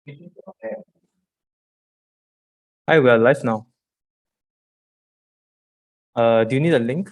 Hi, we are live now. Do you need a link?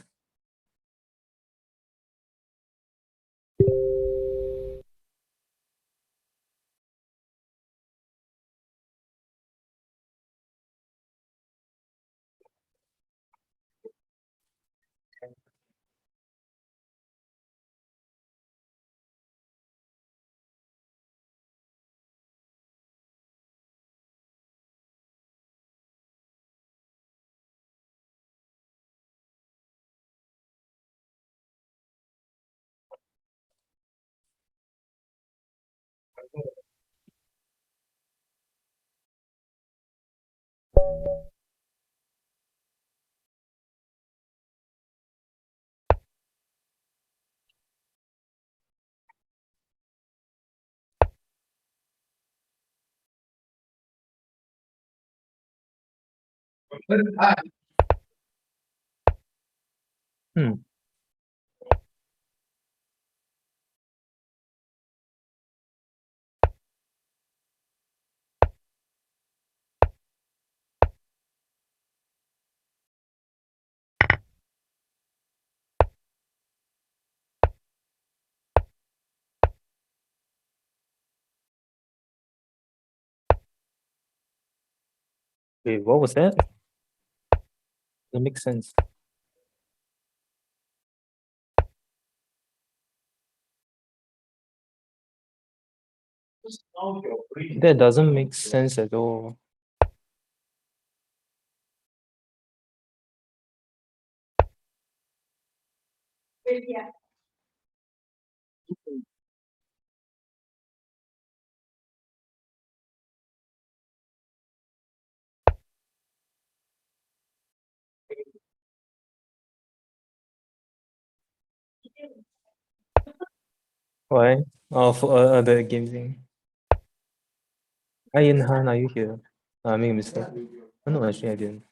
Hmm. Wait, what was that? That makes sense. That doesn't make sense at all. Why? Oh, for the game thing. Hi, Inhan, are you here? I made a mistake. Oh, no, actually, I didn't.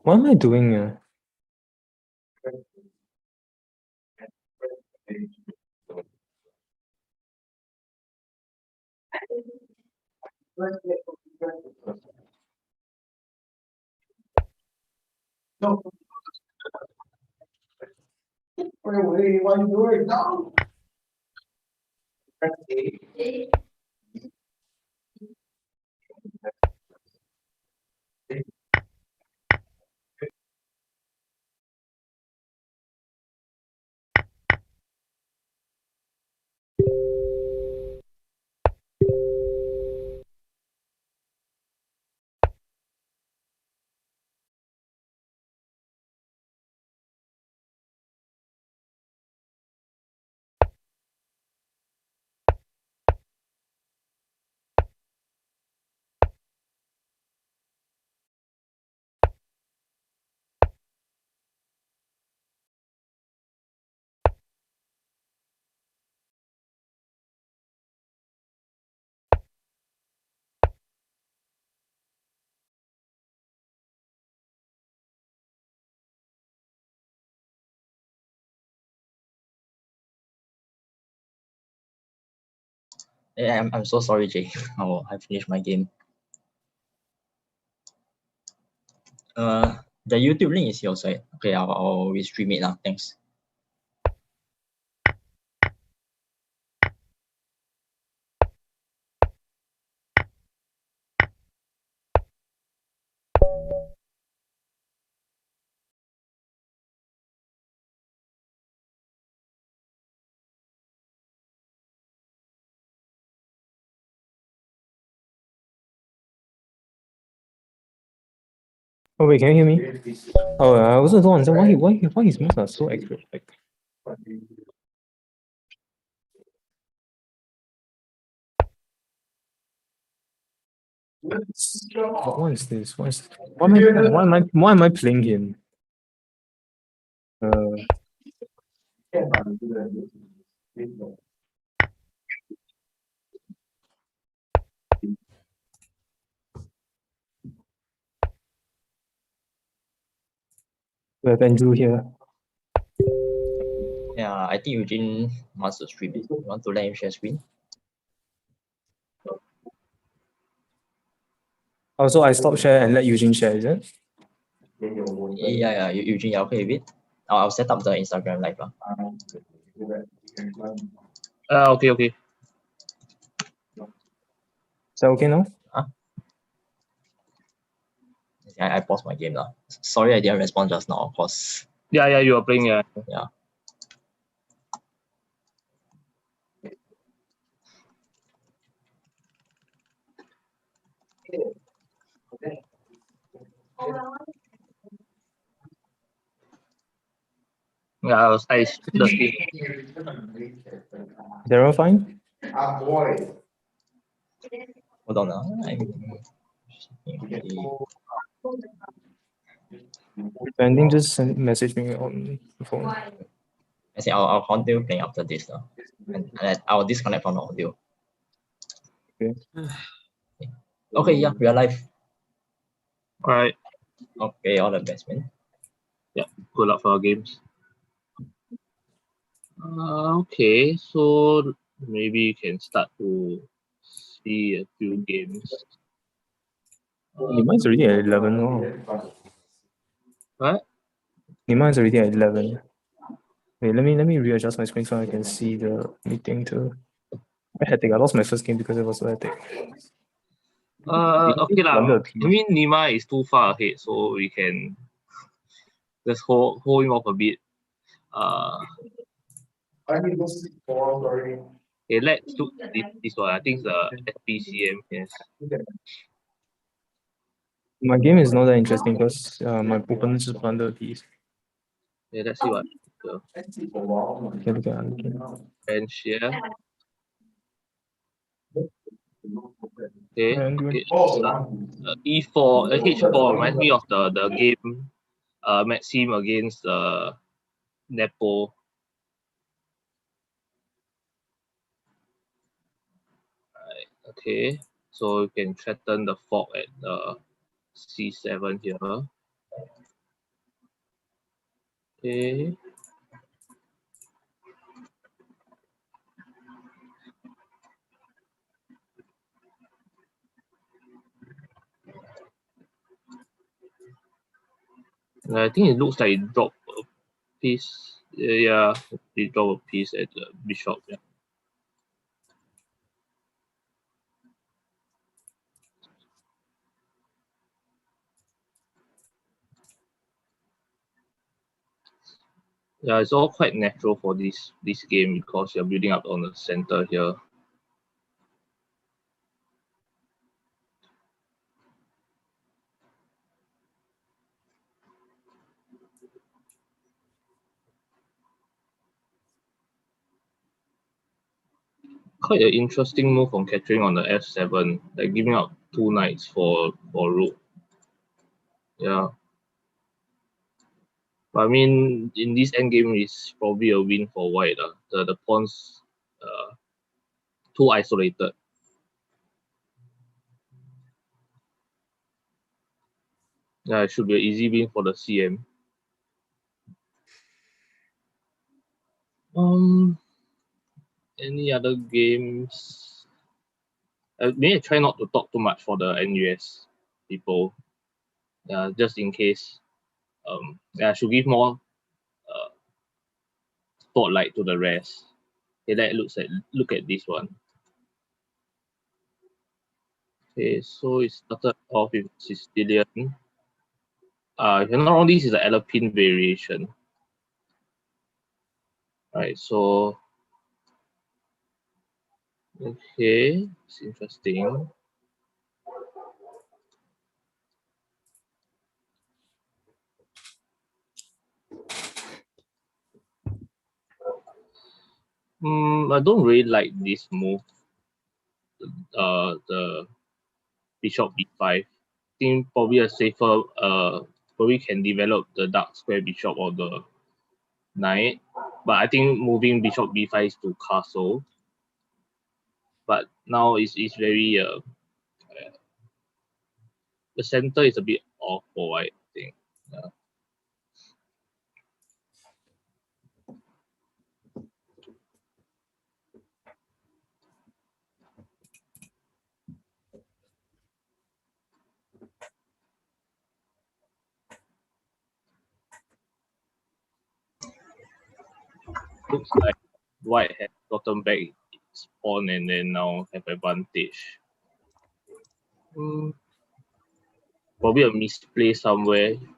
What am I doing here? Yeah, I'm so sorry, Jay. Oh, I finished my game. The YouTube link is your side. Okay, I'll restream it now. Thanks. Oh wait, can you hear me? Oh, I wasn't the one. So why his moves are so accurate? Like, what is this? Why am I playing him? We have Andrew here. Yeah, I think Eugene wants to stream it. You want to let him share screen? Also, I stop share and let Eugene share, is it? Yeah, Eugene, you okay with it? I'll set up the Instagram live. Okay. Is that okay now? I paused my game now. Sorry I didn't respond just now, of course. Yeah, you are playing, yeah. Yeah. Yeah, I the stream. They're all fine? Hold on. Pending, just message me on the phone. I say I'll continue playing after this now. And I'll disconnect from the audio. Okay. Okay, yeah, we are live. Alright. Okay, all the best, man. Yeah, good luck for our games. Okay, so maybe you can start to see a few games. Mine's already at 11. Oh. What? Mine's already at 11. Wait, let me readjust my screen so I can see the meeting too. Very hectic. I lost my first game because it was so hectic. Okay lah. I mean, Nima is too far ahead, so we can just hold him off a bit. Okay, let's do this one. I think the SPCM, yes. My game is not that interesting because my opponent just plundered a piece. Yeah, let's see what Okay, look at bench here. Okay, E4, H4 reminds me of the game Maxim against Nepo. Right, okay, so you can threaten the fork at C7 here. Okay. I think it looks like it dropped a piece. Yeah, it dropped a piece at the bishop. Yeah. Yeah, it's all quite natural for this game because you're building up on the center here. Quite an interesting move from Catherine on the f7, like giving up 2 knights for rook. Yeah. But I mean, in this endgame, is probably a win for white. The pawns too isolated. Yeah, it should be an easy win for the CM. Any other games? Maybe try not to talk too much for the NUS people. Just in case. I should give more spotlight to the rest. Okay, look at this one. Okay, so it started off with Sicilian. If you're not wrong, this is the Alpine variation. Right, so okay, it's interesting. I don't really like this move. The bishop b5. I think probably a safer. Probably can develop the dark square bishop or the knight. But I think moving bishop b5 is to castle. But now it's very the center is a bit off for white, I think. Yeah. Looks like white has gotten back its pawn and then now have advantage. Probably a misplay somewhere in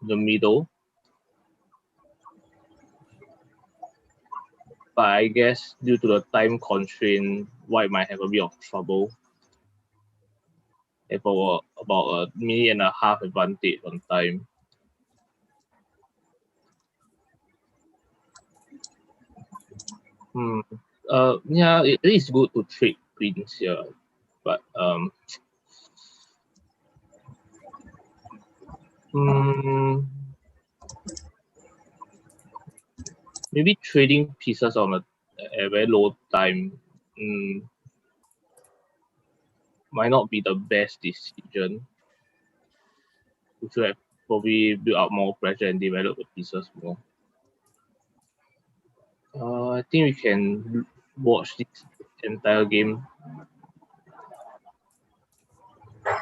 the middle. But I guess due to the time constraint, white might have a bit of trouble. Have about a minute and a half advantage on time. Yeah, it is good to trade queens here, but maybe trading pieces on a very low time might not be the best decision. We should have probably built up more pressure and develop the pieces more. I think we can watch this entire game. I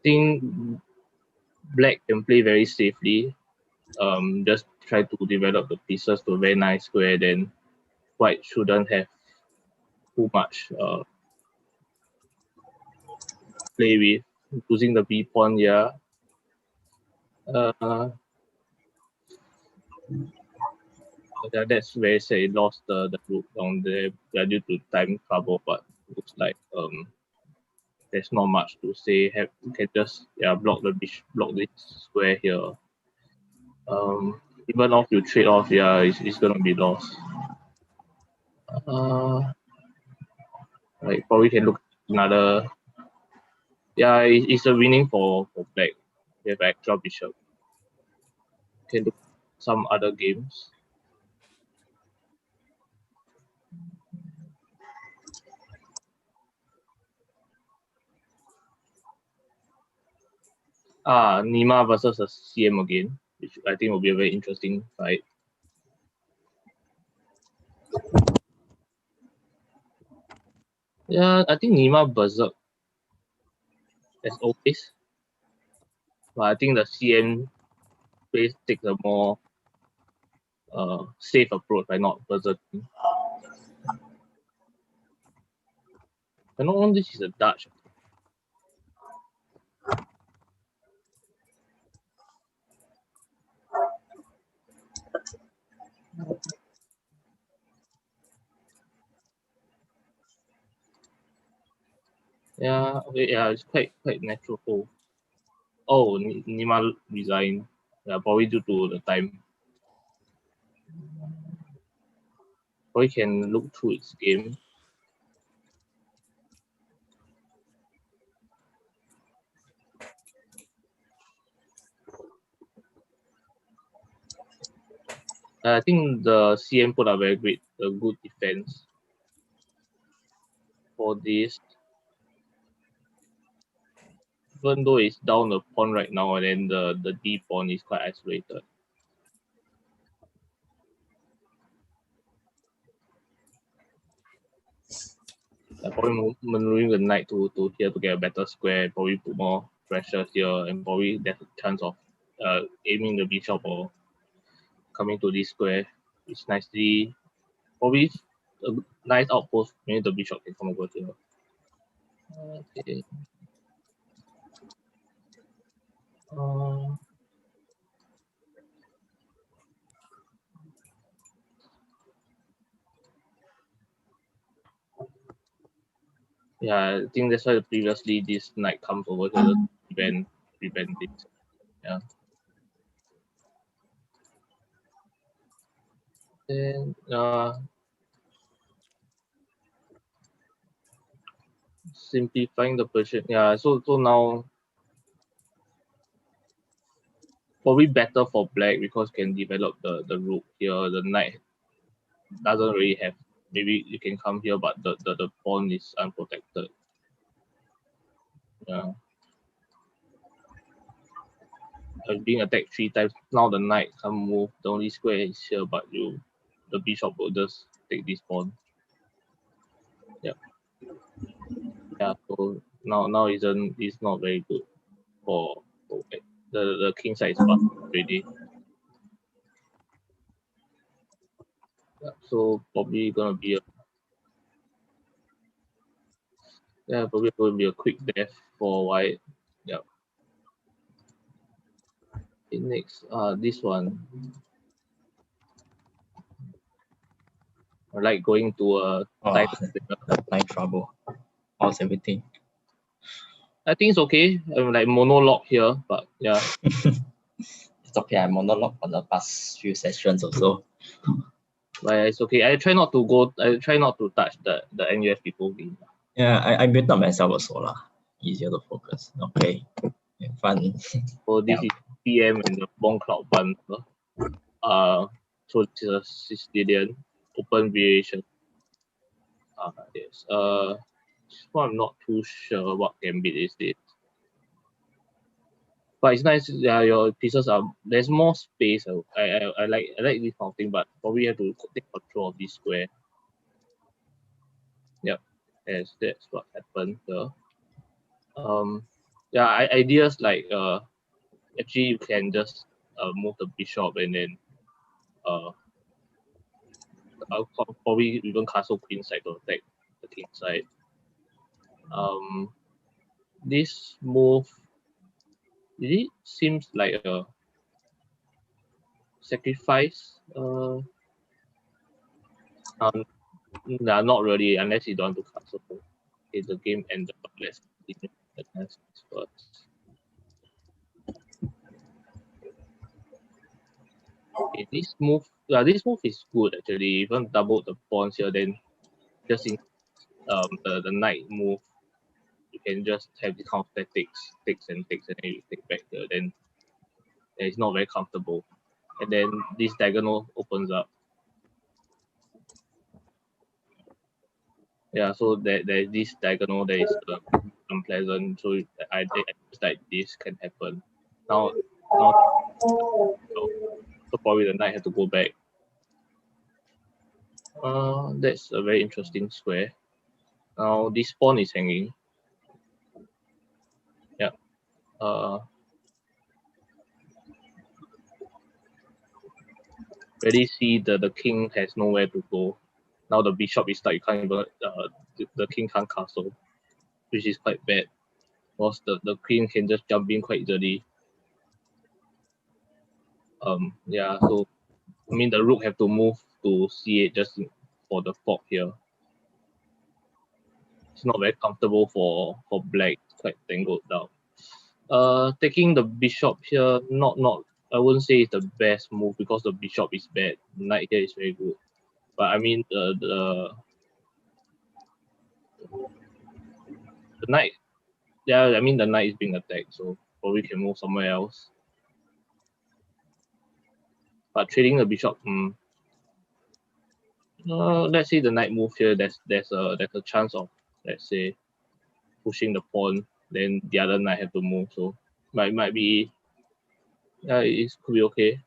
think black can play very safely. Just try to develop the pieces to a very nice square, then white shouldn't have too much play with. Losing the b pawn, yeah. Yeah, that's very sad. It lost the rook down there due to time trouble, but looks like there's not much to say. You can just block this square here. Even if you trade off, it's gonna be lost. Like probably can look at another. Yeah, it's a winning for black. We have extra bishop. Can look at some other games. Nima versus a CM again, which I think will be a very interesting fight. Yeah, I think Nima berserk as always, but I think the CM plays takes a more safe approach by not berserking. And not only this is a Dutch. Yeah, okay, yeah, it's quite natural. Oh, Nima resigned. Yeah, probably due to the time. Probably can look through its game. I think the CM put up a good defense for this. Even though it's down a pawn right now, and then the D pawn is quite isolated. Probably maneuvering the knight to here to get a better square, probably put more pressure here, and probably there's a chance of aiming the bishop or coming to this square. It's nicely, probably a nice outpost. Maybe the bishop can come over here. Okay. Yeah, I think that's why previously this knight comes over to the event. prevent this. Yeah. Then simplifying the position. Yeah. So now probably better for black because can develop the rook here. The knight doesn't really have. Maybe you can come here, but the pawn is unprotected. Yeah. Being attacked 3 times. Now the knight can't move. The only square is here, but the bishop will just take this pawn. Yeah. Yeah. So now it's not very good for the king side is busted already. Yeah, so probably gonna be probably going to be a quick death for white. Yeah. Okay, next, this one. I like going to a tight. Like trouble. How's everything? I think it's okay. I'm like monologue here, but yeah. It's okay. I monologue for the past few sessions or so. But it's okay. I try not to touch the NUS people game. Yeah, I muted myself also lah. Easier to focus. Okay. Fun. So this is PM and the Bond Cloud bundle. So it's a Sicilian open variation. Yes. This one I'm not too sure what gambit is this. But it's nice. Yeah, your pieces are there's more space. I like this kind of thing, but probably have to take control of this square. Yep, yes, that's what happened here. Yeah, ideas like actually you can just move the bishop and then I'll probably even castle queen side to attack the king side. This move it seems like a sacrifice. Nah, not really, unless you don't want to castle. Okay, the game ended, but let's continue the next first. Okay, this move is good actually. Even double the pawns here, then just in the knight move, you can just have this kind of takes and then you take back here. Then it's not very comfortable. And then this diagonal opens up. Yeah, so there's this diagonal that is unpleasant. So I just like this can happen. Now, so probably the knight have to go back. That's a very interesting square. Now this pawn is hanging. Yeah. Already see the king has nowhere to go. Now the bishop is stuck. You can't even the king can't castle, which is quite bad. Because the queen can just jump in quite easily. Yeah. So I mean the rook have to move to C8 just for the fork here. It's not very comfortable for black. It's quite tangled down. Taking the bishop here, not I wouldn't say it's the best move because the bishop is bad. Knight here is very good, but I mean the knight, yeah, I mean the knight is being attacked, so probably can move somewhere else. But trading the bishop, let's say the knight move here. There's a chance of, let's say, pushing the pawn. Then the other knight have to move, so might be, yeah, it could be okay.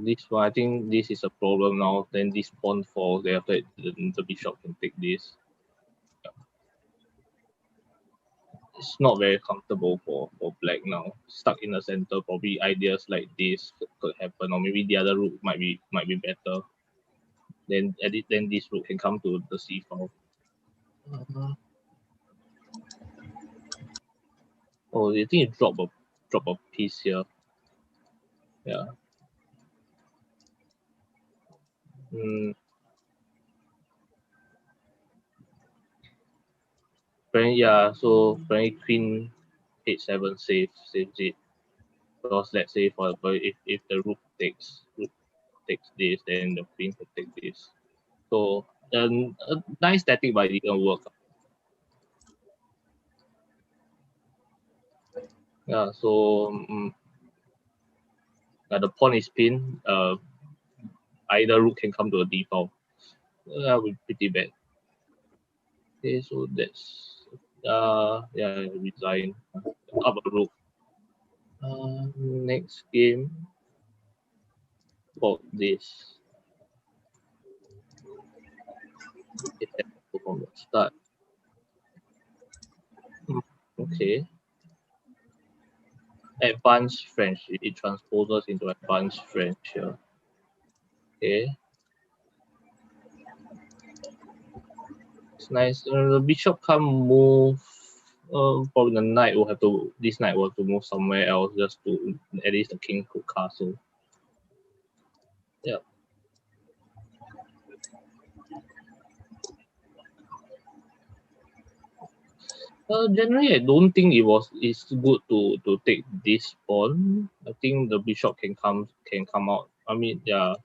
This one, I think this is a problem now. Then this pawn falls. Then after the bishop can take this. It's not very comfortable for black now. Stuck in the center, probably ideas like this could happen, or maybe the other route might be better. Then then this route can come to the c file. Oh, I think you drop a piece here. Yeah. Yeah, so apparently queen h7 saves it. Because let's say for example, if the rook takes this, then the queen could take this. So a nice tactic, but it didn't work. Yeah, so the pawn is pinned. Either rook can come to a default. That would be pretty bad. Okay, so that's yeah, resign. Up a rook. Next game. About this. It has to go from the start. Okay. Advanced French. It transposes into advanced French here. Okay. It's nice. The bishop can't move. Probably the knight will have to. This knight will have to move somewhere else just to at least the king could castle. Yeah. Generally, I don't think it's good to take this pawn. I think the bishop can come out. I mean, yeah.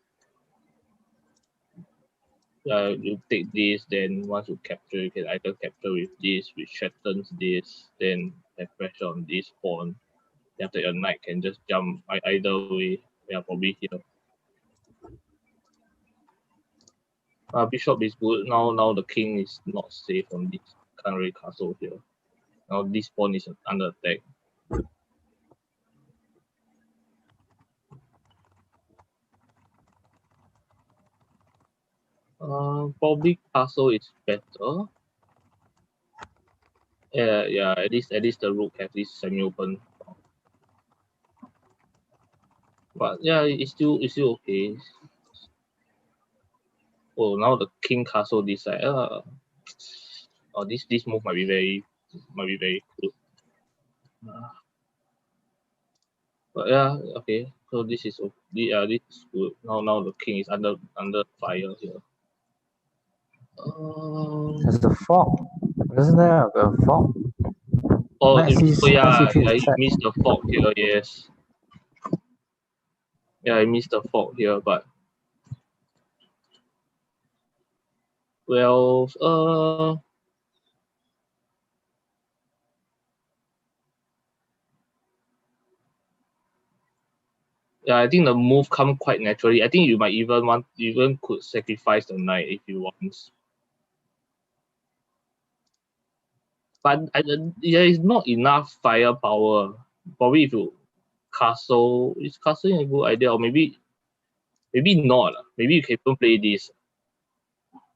You take this, then once you capture, you can either capture with this, which threatens this, then have pressure on this pawn. Then after your knight can just jump either way. Yeah, probably here. Bishop is good. Now the king is not safe on this. Can't really castle here. Now this pawn is under attack. Probably castle is better. Yeah. At least the rook has this semi-open. But yeah, it's still okay. Oh, now the king castle this side. This move might be very good. But yeah, okay. So this is good. Now the king is under fire here. There's the fork. Isn't there a fork? Yeah, I he missed the fork here. Yes. Yeah, I missed the fork here, but well, yeah, I think the move come quite naturally. I think you might even could sacrifice the knight if you want. But there is not enough firepower. Probably if you castle, is castling a good idea, or maybe not. Maybe you can even play this.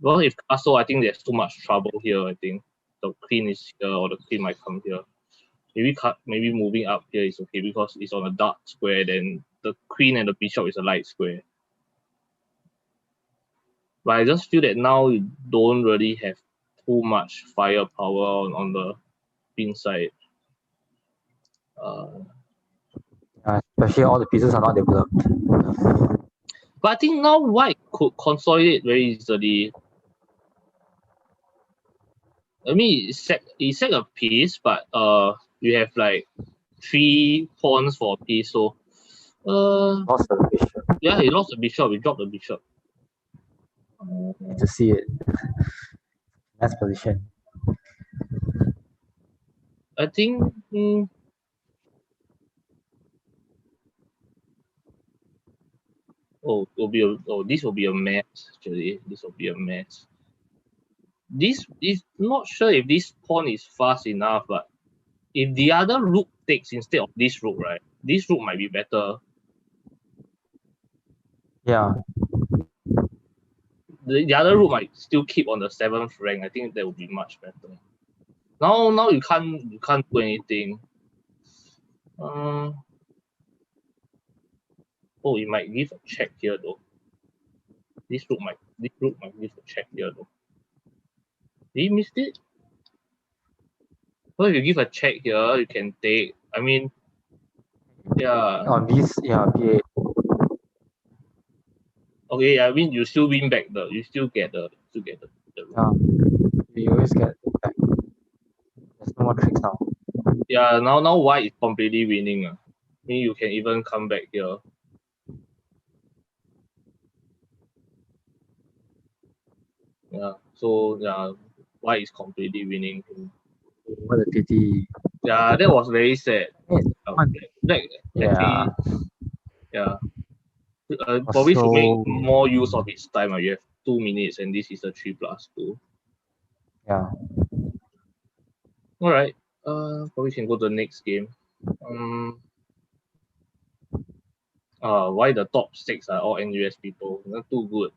Well, if castle, I think there's too much trouble here. I think the queen is here, or the queen might come here. Maybe moving up here is okay because it's on a dark square. Then the queen and the bishop is a light square. But I just feel that now you don't really have too much firepower on the queen side. Especially all the pieces are not developed. But I think now white could consolidate very easily. I mean, he sack a piece, but you have like 3 pawns for a piece. So Lost the bishop. yeah, he lost the bishop. He dropped the bishop. Need to see it. Nice position. I think. This will be a mess. Actually, this will be a mess. This is not sure if this pawn is fast enough, but if the other rook takes instead of this rook, right? This rook might be better. Yeah. The other rook might still keep on the 7th rank. I think that would be much better. Now you can't do anything. You might give a check here though. This rook might give a check here though. Did he miss it? Well, if you give a check here, you can take. I mean, yeah. On this, B8. Okay, I mean you still win back you still get the You always get back. more tricks now. Yeah, now white is completely winning. I mean, you can even come back here. Yeah, so yeah, white is completely winning. What a pity. Yeah, that was very sad. Yes, Black Yeah. actually, yeah. Was Probably should make so- more use of its time. You have 2 minutes, and this is a 3+2. Yeah. All right. Probably can go to the next game. Why the top 6 are all NUS people? Not too good.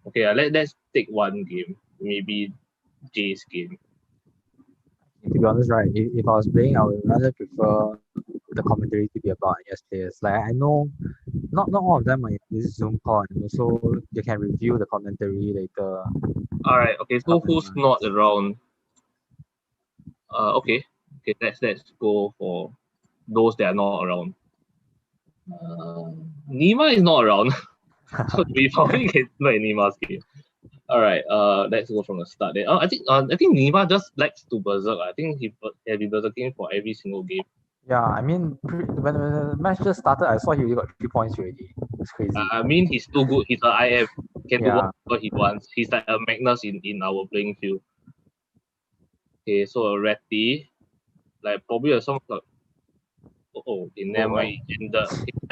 Okay, let's take one game. Maybe Jay's game. To be honest, right, if I was playing, I would rather prefer the commentary to be about NUS players. Like I know not all of them are in this Zoom call, and also they can review the commentary later. All right. Okay. So who's not around? Okay. Let's go for those that are not around. Nima is not around. So we probably can play Nima's game. All right. Let's go from the start. Then. I think Nima just likes to berserk. I think he'll be berserking for every single game. Yeah, I mean, when the match just started, I saw he already got 3 points already. It's crazy. I mean, he's too good. He's an IM. Can do Yeah. whatever he wants. He's like a Magnus in our playing field. Okay, so a Ratty, like probably a some like, never mind.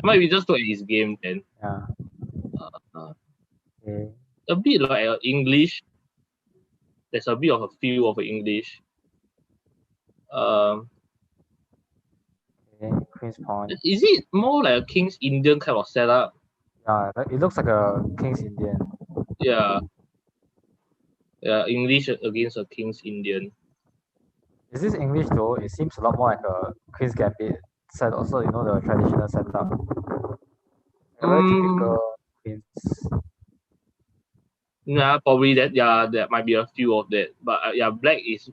We just look at his game then. Yeah. Okay. A bit like English. There's a bit of a feel of English. Okay. Queen's Pawn. Is it more like a King's Indian kind of setup? Yeah, it looks like a King's Indian. Yeah. Yeah, English against a King's Indian. Is this English though? It seems a lot more like a Queen's Gambit set. Also, you know, the traditional setup. A very typical Queen's. Yeah, probably that. Yeah, there might be a few of that. But yeah, black is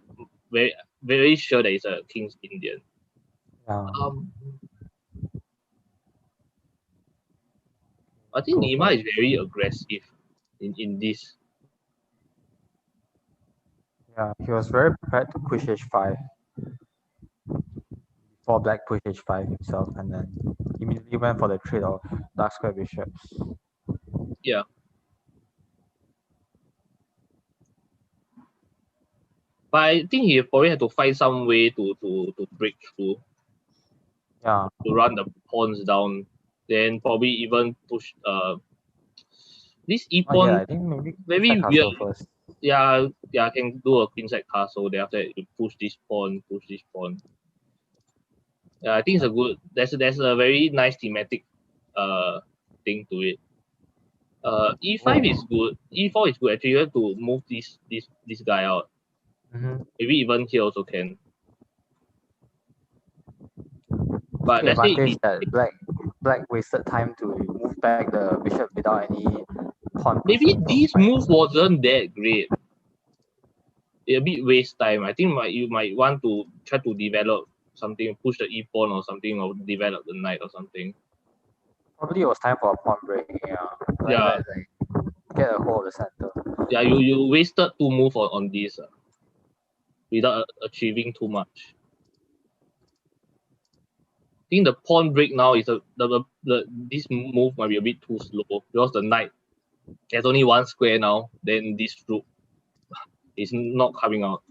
very very sure that it's a King's Indian. Yeah. I think Nima is very aggressive in this. Yeah, he was very prepared to push h5 before black pushed h5 himself, and then immediately went for the trade of dark square bishops. Yeah. But I think he probably had to find some way to break through. Yeah. To run the pawns down, then probably even push this e-pawn. Yeah, I think maybe very weird. First. Yeah, I can do a queenside castle. Then after that, you push this pawn. Yeah, I think it's a good. There's a very nice thematic thing to it. E5 is good. E4 is good. Actually, you have to move this guy out. Maybe even here also can. But the advantage that black wasted time to move back the bishop without any pawn. Maybe this move wasn't that great. It a bit waste time. I think you might want to try to develop something, push the e-pawn or something, or develop the knight or something. Probably it was time for a pawn break. Yeah. Like, get a hold of the center. Yeah, you wasted 2 moves on this without achieving too much. I think the pawn break now is this move might be a bit too slow because the knight there's only 1 square now. Then this rook is not coming out.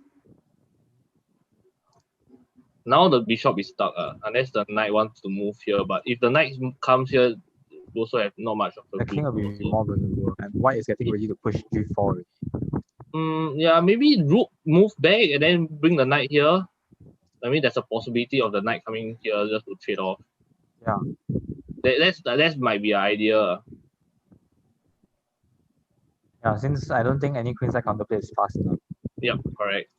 Now the bishop is stuck unless the knight wants to move here. But if the knight comes here, you also have not much of the king will be more vulnerable, and white is getting ready to push g4. Yeah, maybe rook move back and then bring the knight here. I mean, there's a possibility of the knight coming here just to trade off. Yeah. That might be an idea. Yeah, since I don't think any queenside counterplay is fast enough. Yep, correct.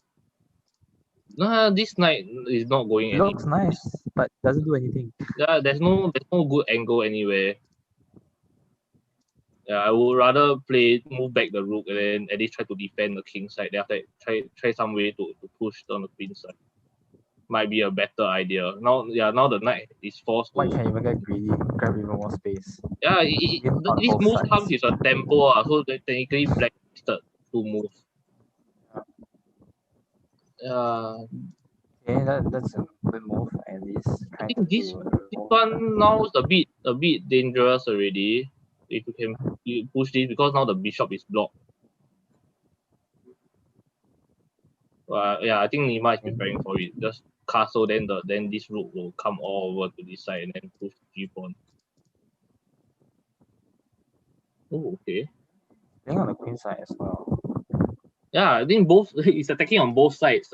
This knight is not going anywhere. Looks nice, but doesn't do anything. Yeah, there's no good angle anywhere. Yeah, I would rather move back the rook and then at least try to defend the king side. Then after that, try some way to push on the queen side. Might be a better idea. Now the knight is forced to. White can even get greedy, grab even more space. Yeah, this move comes with a tempo, so technically black started to move. Okay, that's a good move at least. I Trying think this to one now is a bit dangerous already. If you push this, because now the bishop is blocked. Yeah, I think Nima is preparing for it. Just castle, then this rook will come all over to this side and then push g pawn. Oh, okay. playing on the queen side as well. Yeah, I think both it's attacking on both sides.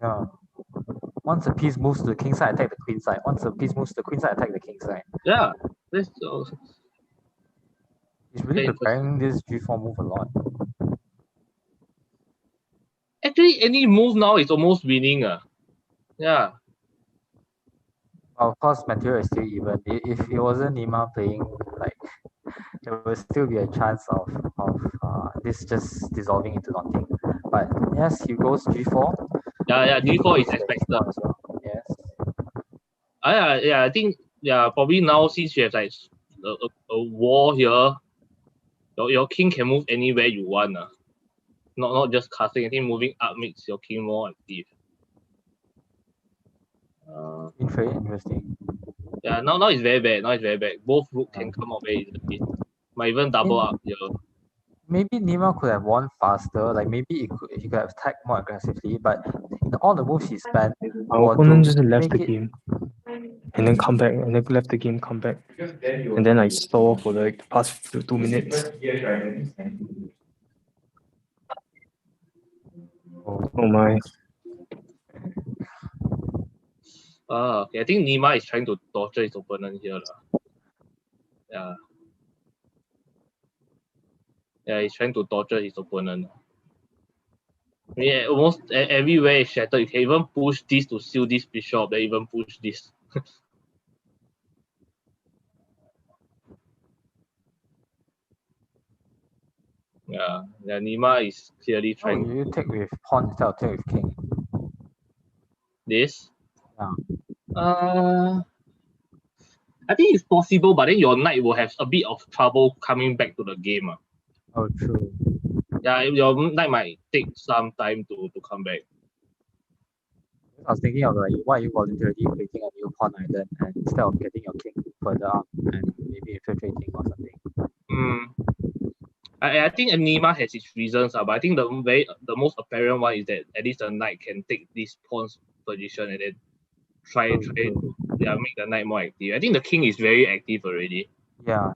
Yeah. Once a piece moves to the king side, attack the queen side. Once a piece moves to the queen side, attack the king side. Yeah, that's He's really very preparing this g4 move a lot. actually any move now is almost winning. Yeah. Of course, material is still even. If it wasn't Nima playing, like, there would still be a chance of this just dissolving into nothing. But yes, he goes g4. Yeah, g4 is Takes the expected. g4 as well. Yes. Yeah, I think probably now since you have like a wall here, your king can move anywhere you want. Not just casting. I think moving up makes your king more active. Interesting. Yeah, now it's very bad. Now it's very bad. Both rook can come out very easily. Might even double up here. Maybe Nima could have won faster. Like maybe he could have attacked more aggressively. But all the moves he spent Our were opponent to just left make the it. game and then come back, and then left the game, come back, and then I stall for like the past 2 minutes. Oh my. Okay. I think Nima is trying to torture his opponent here. Yeah. Yeah, he's trying to torture his opponent. Yeah, almost everywhere is shattered. You can even push this to seal this bishop, then even push this. Yeah, Nima is clearly How trying would you take with pawn instead of take with king? this. Yeah. I think it's possible, but then your knight will have a bit of trouble coming back to the game. Oh, true. Yeah, your knight might take some time to come back. I was thinking of like, why are you voluntarily creating a new pawn island and instead of getting your king further up and maybe infiltrating or something? I think Nima has its reasons, but I think the most apparent one is that at least the knight can take this pawn's position and then try to make the knight more active. I think the king is very active already. Yeah.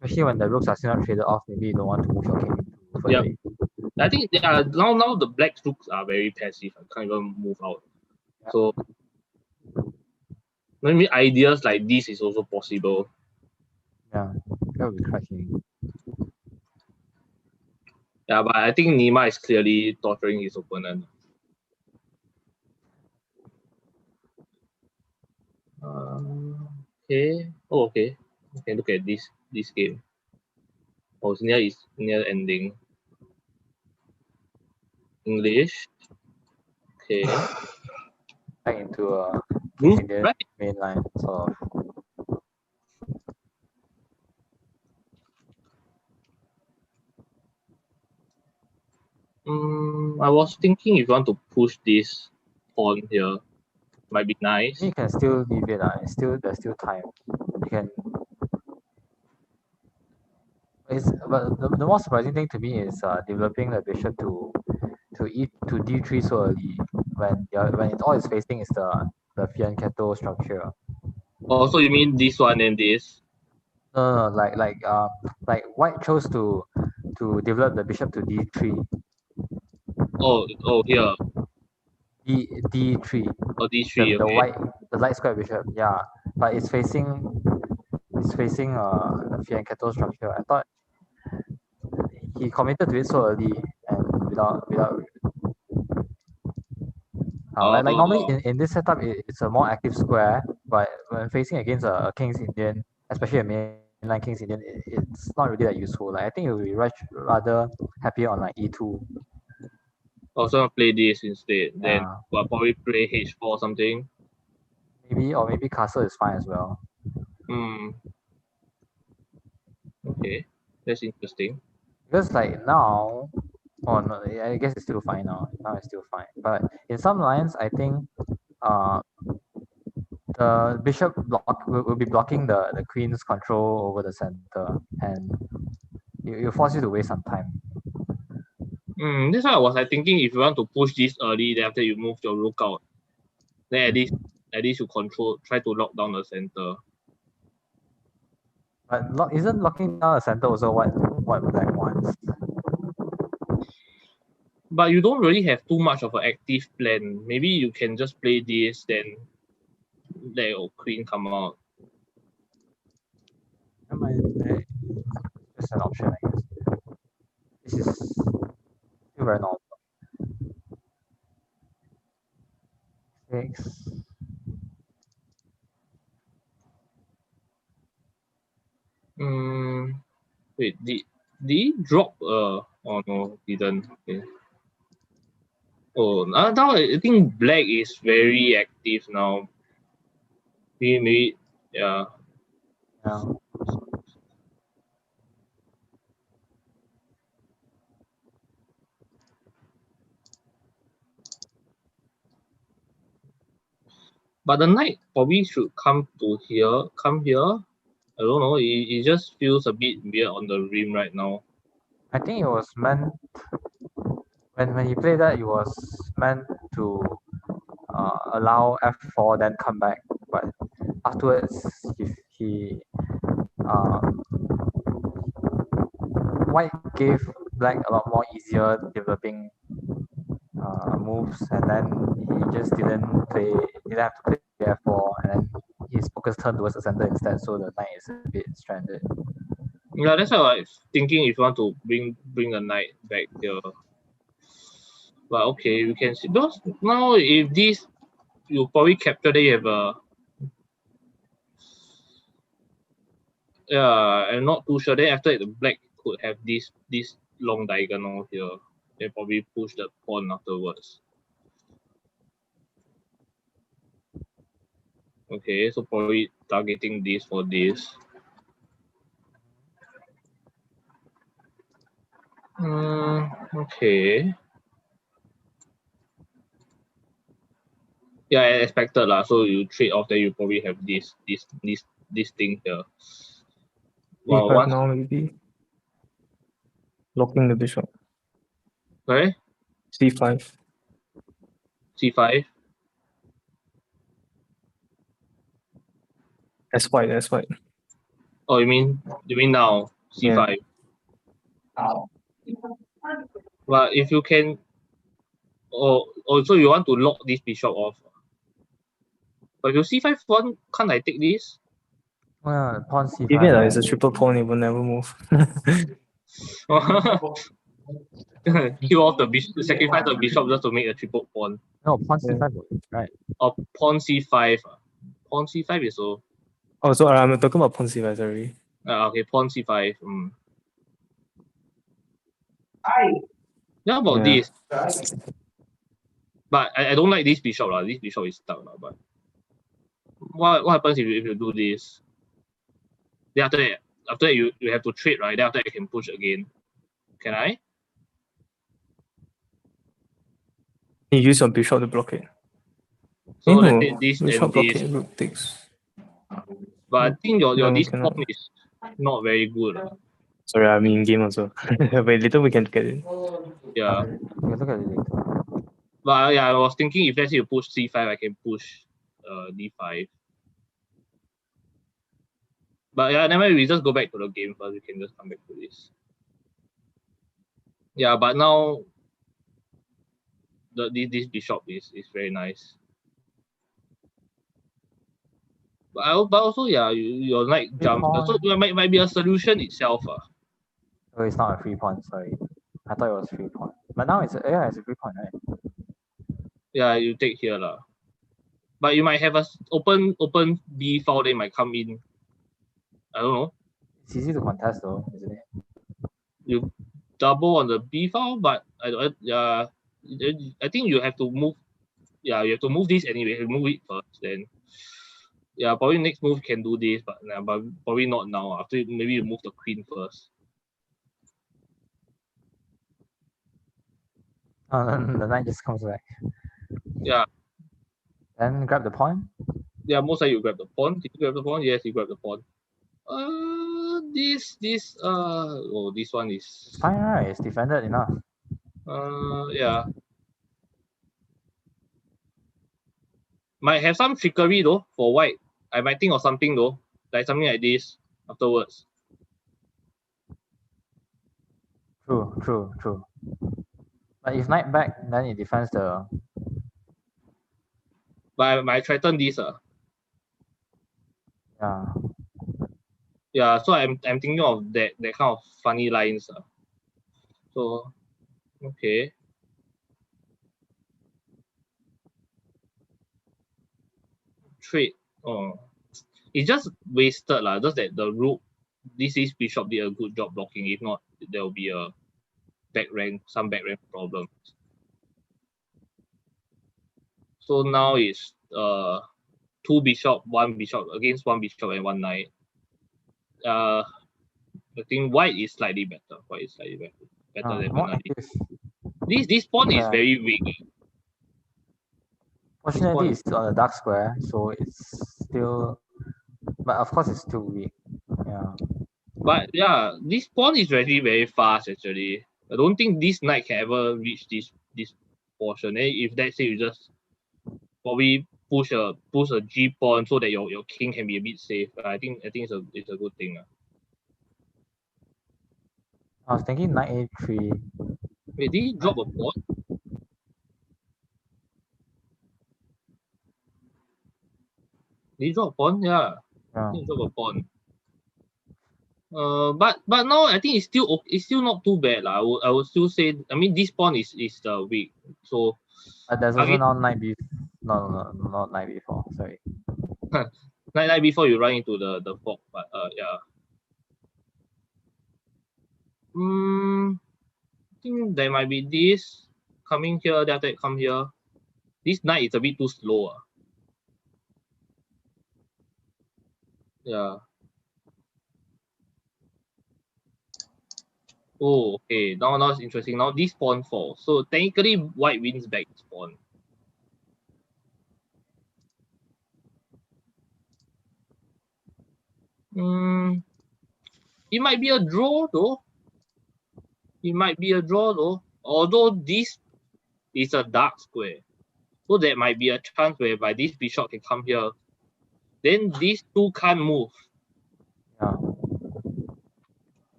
Especially when the rooks are still not traded off, maybe you don't want to move your king further. Yep. I think now the black rooks are very passive. I can't even move out. Yeah. So maybe ideas like this is also possible. Yeah, that would be cracking. Yeah, but I think Nima is clearly torturing his opponent. Okay. Oh, okay. Okay, look at this game. Oh, it's near ending. English. Okay. Back into a Blue, Indian right? mainline sort of. I was thinking if you want to push this pawn here, might be nice. You can still leave it. There's still time. You can. But the most surprising thing to me is developing the bishop to d3 so early when all it's facing is the fianchetto structure. Oh, so you mean this one and this? No, like white chose to develop the bishop to d3. Oh, here. d3. Oh, d3. The Okay. the light square bishop. Yeah, but it's facing the fianchetto structure. I thought he committed to it so early and without like normally in this setup it's a more active square, but when facing against a King's Indian, especially a mainline King's Indian, it's not really that useful. Like I think it would be rather happier on like e2. Also play this instead. Then Yeah. we'll probably play h4 or something. Maybe castle is fine as well. Okay, that's interesting. Because like now, Oh no, I guess it's still fine now. Now it's still fine. But in some lines, I think the bishop block will be blocking the queen's control over the center, and it force you to waste some time. That's why I was thinking if you want to push this early, then after you move your rook out, then at least you try to lock down the center. But isn't locking down the center also what black wants? But you don't really have too much of an active plan. Maybe you can just play this, then let your queen come out. Just an option, I guess. This is still very normal. 6. Wait, did he drop? Oh no, didn't. Okay. Oh, now I think black is very active now. Maybe yeah. Yeah. But the knight probably should come here. I don't know. It just feels a bit weird on the rim right now. I think it was meant when he played that, it was meant to allow f4 then come back, but afterwards he white gave black a lot more easier developing moves, and then he just didn't have to play f4, and then his focus turned towards the center instead, so the knight is a bit stranded. Yeah, that's why I was thinking if you want to bring the knight back here. But okay, we can see those now. If this you probably capture, then you have a I'm not too sure. Then after the black could have this long diagonal here. They probably push the pawn afterwards. Okay, so probably targeting this for this. Okay. Yeah, I expected lah. So you trade off, then you probably have this thing here. Well, E5 now maybe. Locking the bishop. Sorry? C5. C5. That's white. Oh, you mean now C5? But if you can, so you want to lock this bishop off. But if you C5 pawn, can't I take this? Pawn c5. Even though it's a triple pawn, it will never move. Kill off the bishop, sacrifice the bishop just to make a triple pawn. No, pawn c5, right? Or pawn c5. Pawn c5 is so. Oh, so I'm talking about pawn c5, sorry. Okay, pawn c5. Yeah, about this. But I don't like this bishop. This bishop is stuck. But what happens if you do this? Then after that you have to trade, right? Then after that you can push again. Can I? You use your bishop to block it. So let's say this bishop and this. rook takes. But I think your this cannot. pawn is not very good. Sorry, I'm in game also. But later we can get it. Yeah. We'll look at it later. But yeah, I was thinking if let's say you push c5, I can push d5. But yeah, never mind, we just go back to the game first. We can just come back to this. Yeah, but now this bishop is very nice. But also yeah, your knight jumps. So it might be a solution itself. Oh, it's not a free pawn. Sorry, I thought it was free pawn. But now it's a free pawn, right? Yeah, you take here lah. But you might have a open b file. They might come in. I don't know. It's easy to contest though, isn't it? You double on the b file, but I think you have to move. Yeah, you have to move this anyway. You move it first, then. Yeah, probably next move can do this, but probably not now. After maybe you move the queen first. Then the knight just comes back. Yeah, Then grab the pawn. yeah. Most likely you grab the pawn. Did you grab the pawn? Yes, you grab the pawn. This one It's is fine, right? It's defended enough. yeah. Might have some trickery though for white. I might think of something though, like something like this afterwards. True. But if knight back, then it defends the. But I might threaten this. Yeah. Yeah, so I'm thinking of that kind of funny lines. So okay. Trade. Oh, it's just wasted lah. Just that the rook, this bishop did a good job blocking. If not, there will be a some back rank problem. So now it's 2 bishop, 1 bishop against 1 bishop and 1 knight. I think white is slightly better. White is slightly better More definitely. active. This pawn is Yeah. very weak. Fortunately, it's still on the dark square, so it's still. But of course, it's still weak. Yeah. But yeah, this pawn is really very fast actually. I don't think this knight can ever reach this portion. If let's say you just probably push a G pawn so that your king can be a bit safe. I think it's a good thing. I was thinking knight a3. Wait, did he drop a pawn? Did he drop a pawn? Yeah, Yeah. he dropped a pawn. But now I think it's still not too bad lah. I would still say, I mean, this pawn is weak. So There's also again, now knight b. No, not knight b4. Sorry. knight before you run into the fork. But yeah. I think there might be this coming here. Then after that come here. This knight is a bit too slow. Yeah. Oh, okay. Now it's interesting. Now this pawn falls. So technically, white wins back this pawn. It might be a draw though. Although this is a dark square, so there might be a chance whereby this bishop can come here. Then these two can't move. Yeah.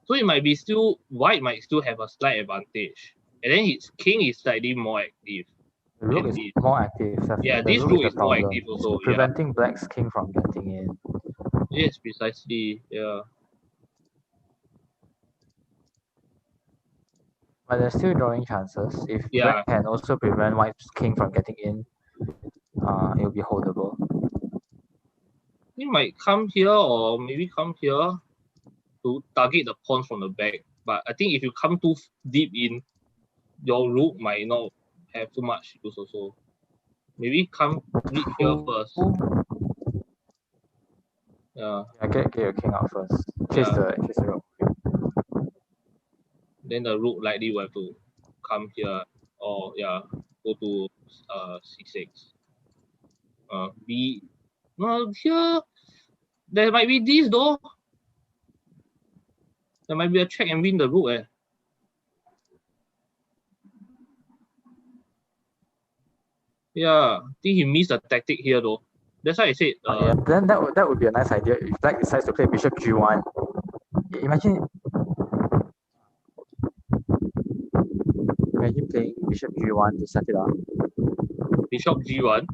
So it might be white might still have a slight advantage. And then his king is slightly more active. The rook is more active. Yeah, the this rook the is more problem. active also. Preventing black's king from getting in. Yes, precisely. Yeah. But there's still drawing chances. If black can also prevent white's king from getting in, it'll be holdable. He might come here or maybe come here to target the pawns from the back. But I think if you come too deep in, your rook might not have too much use also. Maybe come reach here first. Yeah. Get your king out first. Chase the rook. Then the rook likely will have to come here or go to c6. B. Well, here there might be this though. There might be a check and win the rook. Yeah, I think he missed a tactic here though. That's why I said. Then that would be a nice idea if black decides to play bishop g1. Imagine playing bishop g1 to set it up. Bishop g1.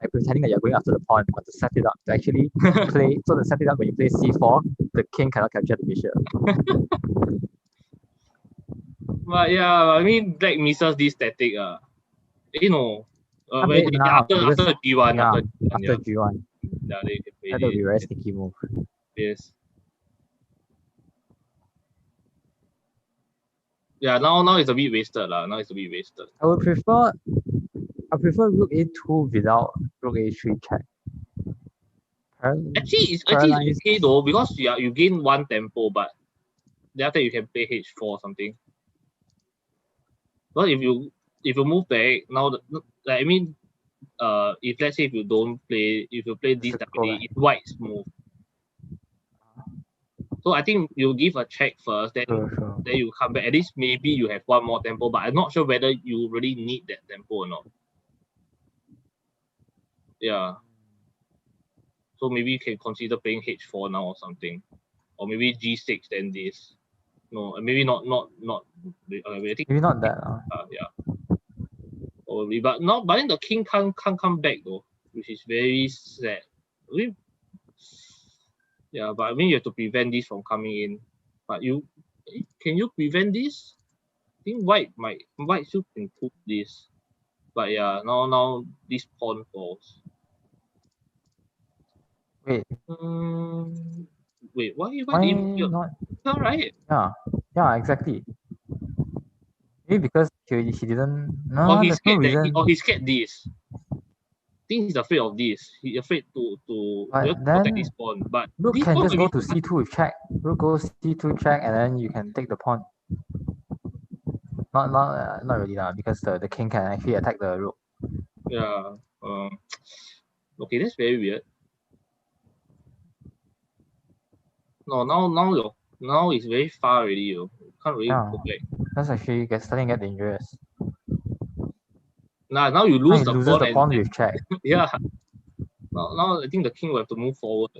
Like pretending that you're going after the pawn, but to set it up to actually play. So to set it up when you play c4, the king cannot capture the bishop. But yeah, I mean black misses this tactic. After g1. After g1. Yeah, they can play that would be a very sneaky move. Yes. Yeah, now it's a bit wasted lah. Now it's a bit wasted. I prefer rook a2 without rook a3 check. Actually, it's okay though because you gain 1 tempo, but then after you can play h4 or something. Well, if you move back now, like, I mean, if let's say if you play this Should go directly, back. it's white's move. So I think you give a check first, then Sure. then you come back. At least maybe you have one more tempo, but I'm not sure whether you really need that tempo or not. Yeah. So maybe you can consider playing H4 now or something, or maybe G6 then this. No, maybe not. I think Maybe not that. yeah. Probably, but then the king can't come back though, which is very sad. Yeah, but I mean you have to prevent this from coming in. But can you prevent this? I think white still can put this. But yeah, now this pawn falls. Wait, Wait, why why did you not? yeah, right? Yeah, exactly. Maybe because he didn't. Or No, he's there's no scared reason. he's scared this. I think he's afraid of this. He's afraid to But protect then this pawn. But Rook this can pawn just might go be to c2 with check. Rook goes c2 check, and then you can take the pawn. Not really because the king can actually attack the rook. yeah. Okay, that's very weird. No, now it's very far already. You can't really Yeah, go back. that's actually starting to get dangerous. Now you Now lose he the loses pawn the pawn with check. yeah. Now I think the king will have to move forward.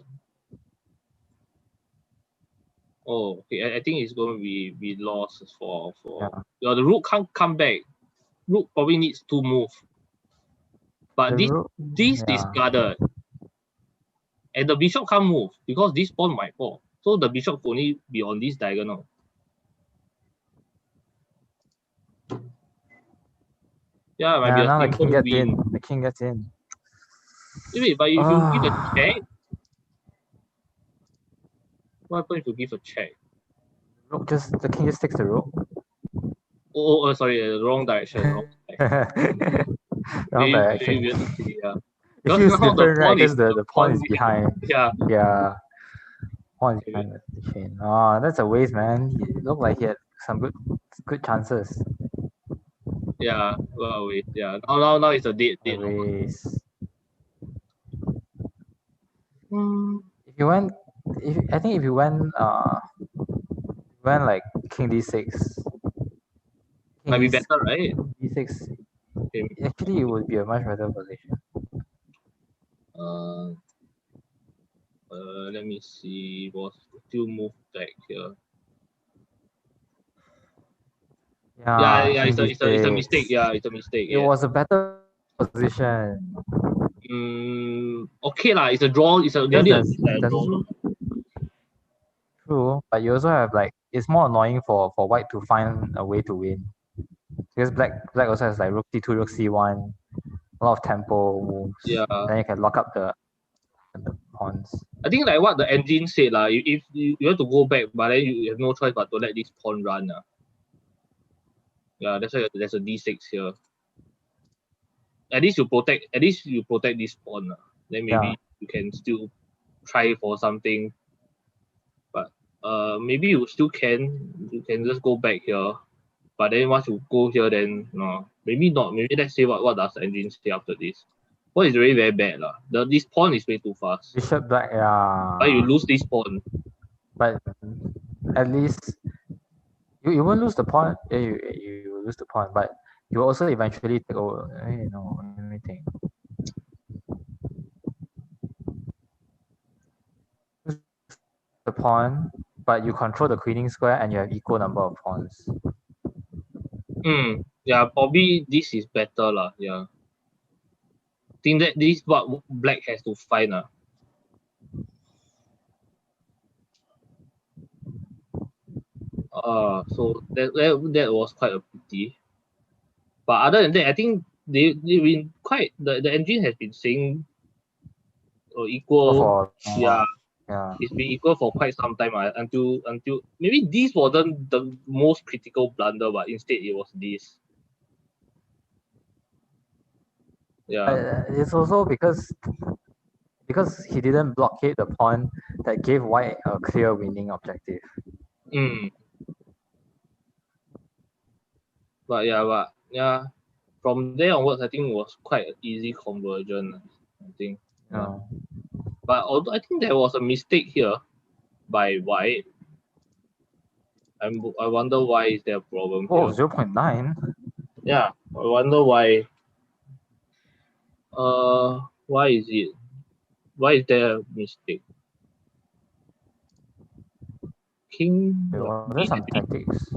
Oh, okay. I think it's going to be lost for Yeah. the rook can't come back. Rook probably needs to move. But The this rook, is guarded. And the bishop can't move because this pawn might fall. So the bishop can only be on this diagonal. Yeah, it might be a now the simple king gets win. in. The king gets in. Wait, but if you give a check, what happens if you give a check? Rook the king just takes the rook. Oh, sorry, wrong direction. Wrong Wrong very direction. weird to see, yeah. It feels Now different, right? Because the pawn is behind. Yeah. Yeah. Pawn is behind the chain. Oh, that's a waste, man. It looked like he had some good chances. Yeah, well, wait, yeah. Now it's a dead waste. If you went like king d6. Might be better, right? d6. Okay. Actually, it would be a much better position. Let me see. Was still move back here. Yeah. It's a mistake. Yeah, it's a mistake. It was a better position. Okay lah. It's a draw. It's a nearly a draw. True, but you also have it's more annoying for white to find a way to win because black also has like rook d2, rook c1, a lot of tempo moves. Yeah. Then you can lock up the pawns. I think like what the engine said lah. If you have to go back, but then you have no choice but to let this pawn run. Yeah, that's why there's a d6 here. At least you protect this pawn. Then maybe you can still try for something. But maybe you still can. You can just go back here. But then once you go here, then no, maybe not. Maybe let's see what does the engine say after this. What is really very bad lah. This pawn is way too fast. Bishop black, yeah. But you lose this pawn. But at least you won't lose the pawn. Yeah, you lose the pawn, but you will also eventually take over. Let me think. The pawn, but you control the queening square and you have equal number of pawns. Yeah, probably this is better lah. Yeah. I think that this is what black has to find. So that was quite a pity. But other than that, I think they've been quite the engine has been saying equal. Yeah. It's been equal for quite some time until maybe this wasn't the most critical blunder, but instead it was this. Yeah. It's also because he didn't blockade the pawn that gave white a clear winning objective. But yeah, from there onwards, I think it was quite an easy conversion. I think. Yeah. But although I think there was a mistake here by white. I wonder why is there a problem Oh, here. 0.9. Yeah, I wonder why. Why is it? Why is there a mistake? King What are some tactics?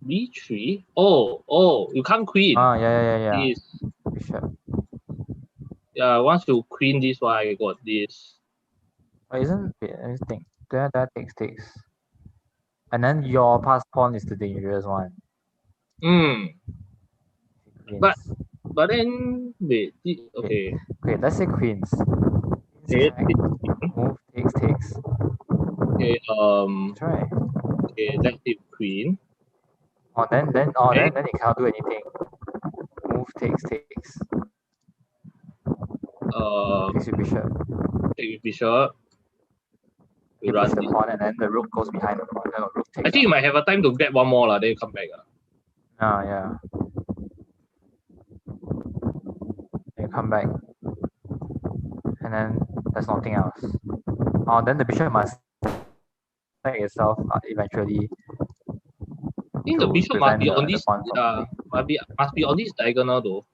B3. Oh, you can't queen. Yeah. This. Bishop. Yeah, once you queen this one, I got this. Oh, wait, let me think. That takes. And then your pass pawn is the dangerous one. But Queens. then wait. Okay. Okay, let's say queens. Okay. Move takes. Okay. Try. Okay. Let's take queen. Then you cannot do anything. Move takes. Takes with bishop. Take with bishop. You push the pawn and then the rook goes behind the pawn. Then the rook takes. I think you might have a time to get one more lah. Then you come back. Yeah. You come back. And then there's nothing else. Then the bishop must attack itself eventually. I think the bishop must be on this. Must be on this diagonal though.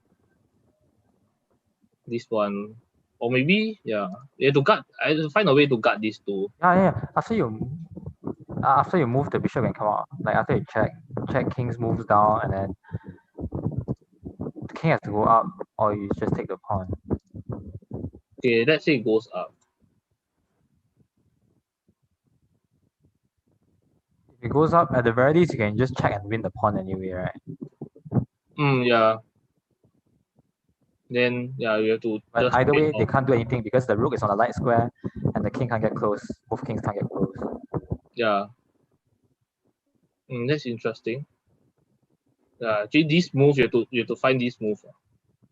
This one, or maybe you have to guard. I have to find a way to guard these two. Yeah. After you move the bishop and come out, like after you check king's moves down, and then the king has to go up, or you just take the pawn. Okay, let's say it goes up. If it goes up, at the very least, you can just check and win the pawn anyway, right? Yeah. Then you have to. But either way, they can't do anything because the rook is on the light square, and the king can't get close. Both kings can't get close. Yeah. That's interesting. Yeah, actually, this move you have to find this move.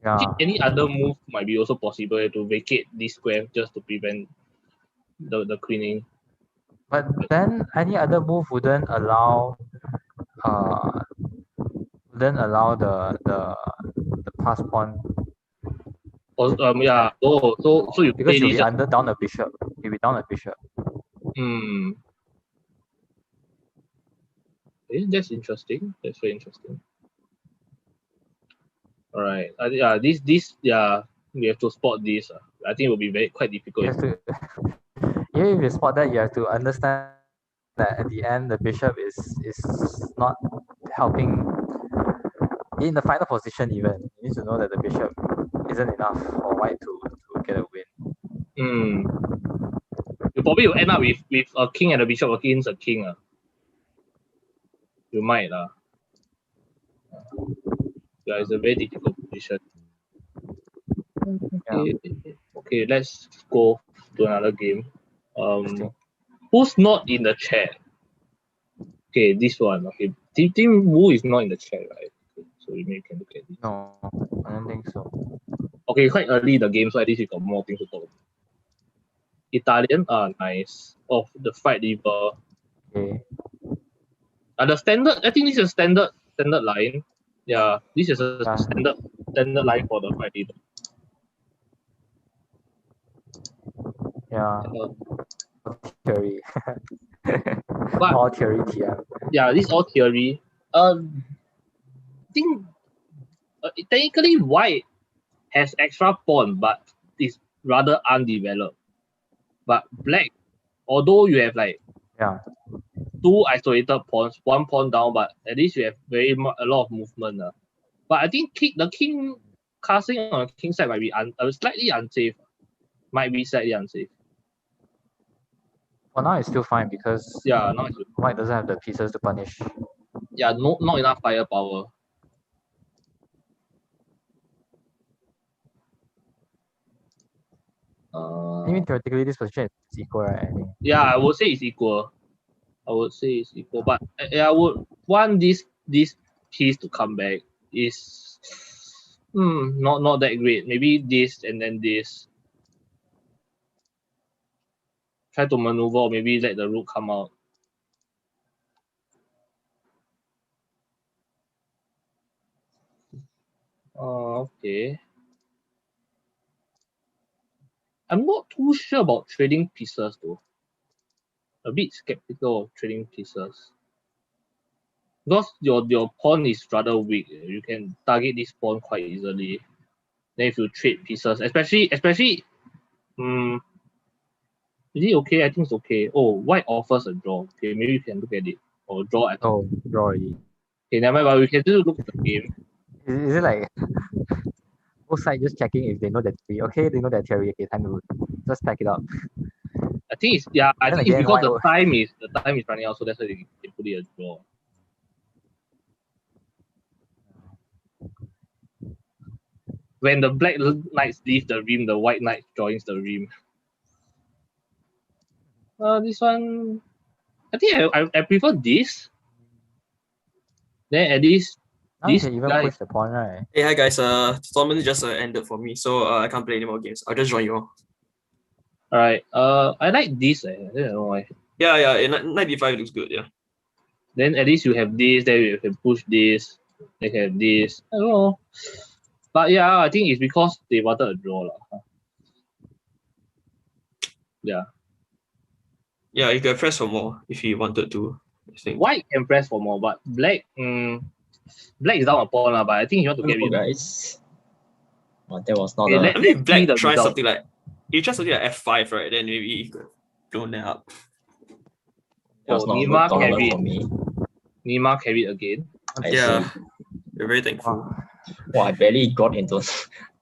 Yeah. Actually, any other move might be also possible. You have to vacate this square just to prevent the queening. But then any other move wouldn't allow the pass pawn. Yeah. So you because you'll be this. down a bishop. You'll be down a bishop. That's interesting. That's very interesting. All right. This we have to spot this. I think it will be quite difficult. If you spot that, you have to understand that at the end the bishop is not helping in the final position. Even you need to know that the bishop isn't enough for white to get a win. You probably will end up with a king and a bishop against a king. You might Yeah, it's a very difficult position. Okay, let's go to another game. Who's not in the chat? Okay, this one. Okay, Team Wu is not in the chat, right? Okay, so we maybe can look at this. No, I don't think so. Okay, quite early in the game, so at least we got more things to talk about. Italian, nice. Oh, the Fried Liver. Okay. The standard. I think this is a standard line. Yeah, this is a standard line for the Fried Liver. Yeah. Theory. All theory TM. Yeah, this is all theory. I think technically white has extra pawn, but it's rather undeveloped. But black, although you have like two isolated pawns, one pawn down, but at least you have a lot of movement. But I think the king casting on the king side might be slightly unsafe. Might be slightly unsafe. Well, now it's still fine because now white doesn't have the pieces to punish. Yeah, not enough firepower. Even theoretically, this position is equal, right? I think. Yeah, I would say it's equal. But I would want this piece to come back. Is not that great. Maybe this and then this. Try to maneuver, or maybe let the rook come out. Okay. I'm not too sure about trading pieces though. A bit skeptical of trading pieces. Because your pawn is rather weak. You can target this pawn quite easily. Then if you trade pieces, especially is it okay? I think it's okay. Oh, white offers a draw. Okay, maybe you can look at it. Or draw at Oh, draw already. Okay, never mind, but we can still look at the game. Is it like both sides just checking if they know that theory? Okay, they know that theory. Okay, time to just pack it up. I think it's I Then think again, it's because why- the time is running out, so that's why they put it a draw. When the black knights leave the rim, the white knight joins the rim. This one, I think I prefer this. Then at least Now you this can even guy. push the pawn, right? Hey, hi guys. Tournament just ended for me, so I can't play any more games. I'll just join you all. Alright. I like this. I don't know why. Yeah. 95 looks good. Yeah. Then at least you have this. Then you can push this. They have this. I don't know. But yeah, I think it's because they wanted a draw lah. Yeah. Yeah, you can press for more if you wanted to. I think. White can press for more, but black, black is down a pawn lah. But I think you want to get Hello, rid of. guys. Oh, that was not Okay, a... let- I mean, see black the try result. something like F5, right? Then maybe you could drone that up. That was not a Nima good tournament carried. for me. Nima carried again. I Yeah, see. we're very thankful. Wow. Wow, I barely got into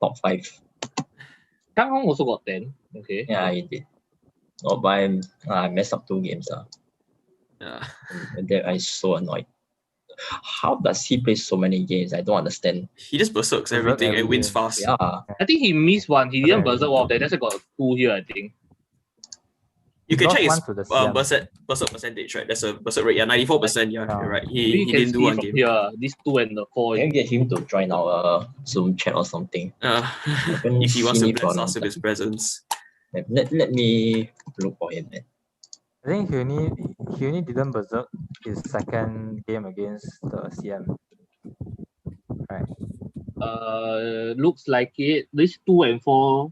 top 5. Kang Hong also got 10. Okay. Yeah, I did. Oh, but I messed up 2 games. Yeah. And that I'm so annoyed. How does he play so many games? I don't understand. He just berserks Berserk everything and every wins game. fast. Yeah. I think he missed one. He didn't Okay. berserk one of them. That's why got a 2 here, I think. You can lost check his one to the CM. berserk percentage, right? That's a berserk rate. Yeah, 94%. Yeah, Yeah. you're right. Maybe He you can didn't do see one from game. here. These 2 and the 4. Can you get him to join our Zoom chat or something? haven't If he wants to seen him for a bless long us with his presence. Let me look for him, man. I think he only didn't berserk his second game against the CM. Right. Looks like it. These 2 and 4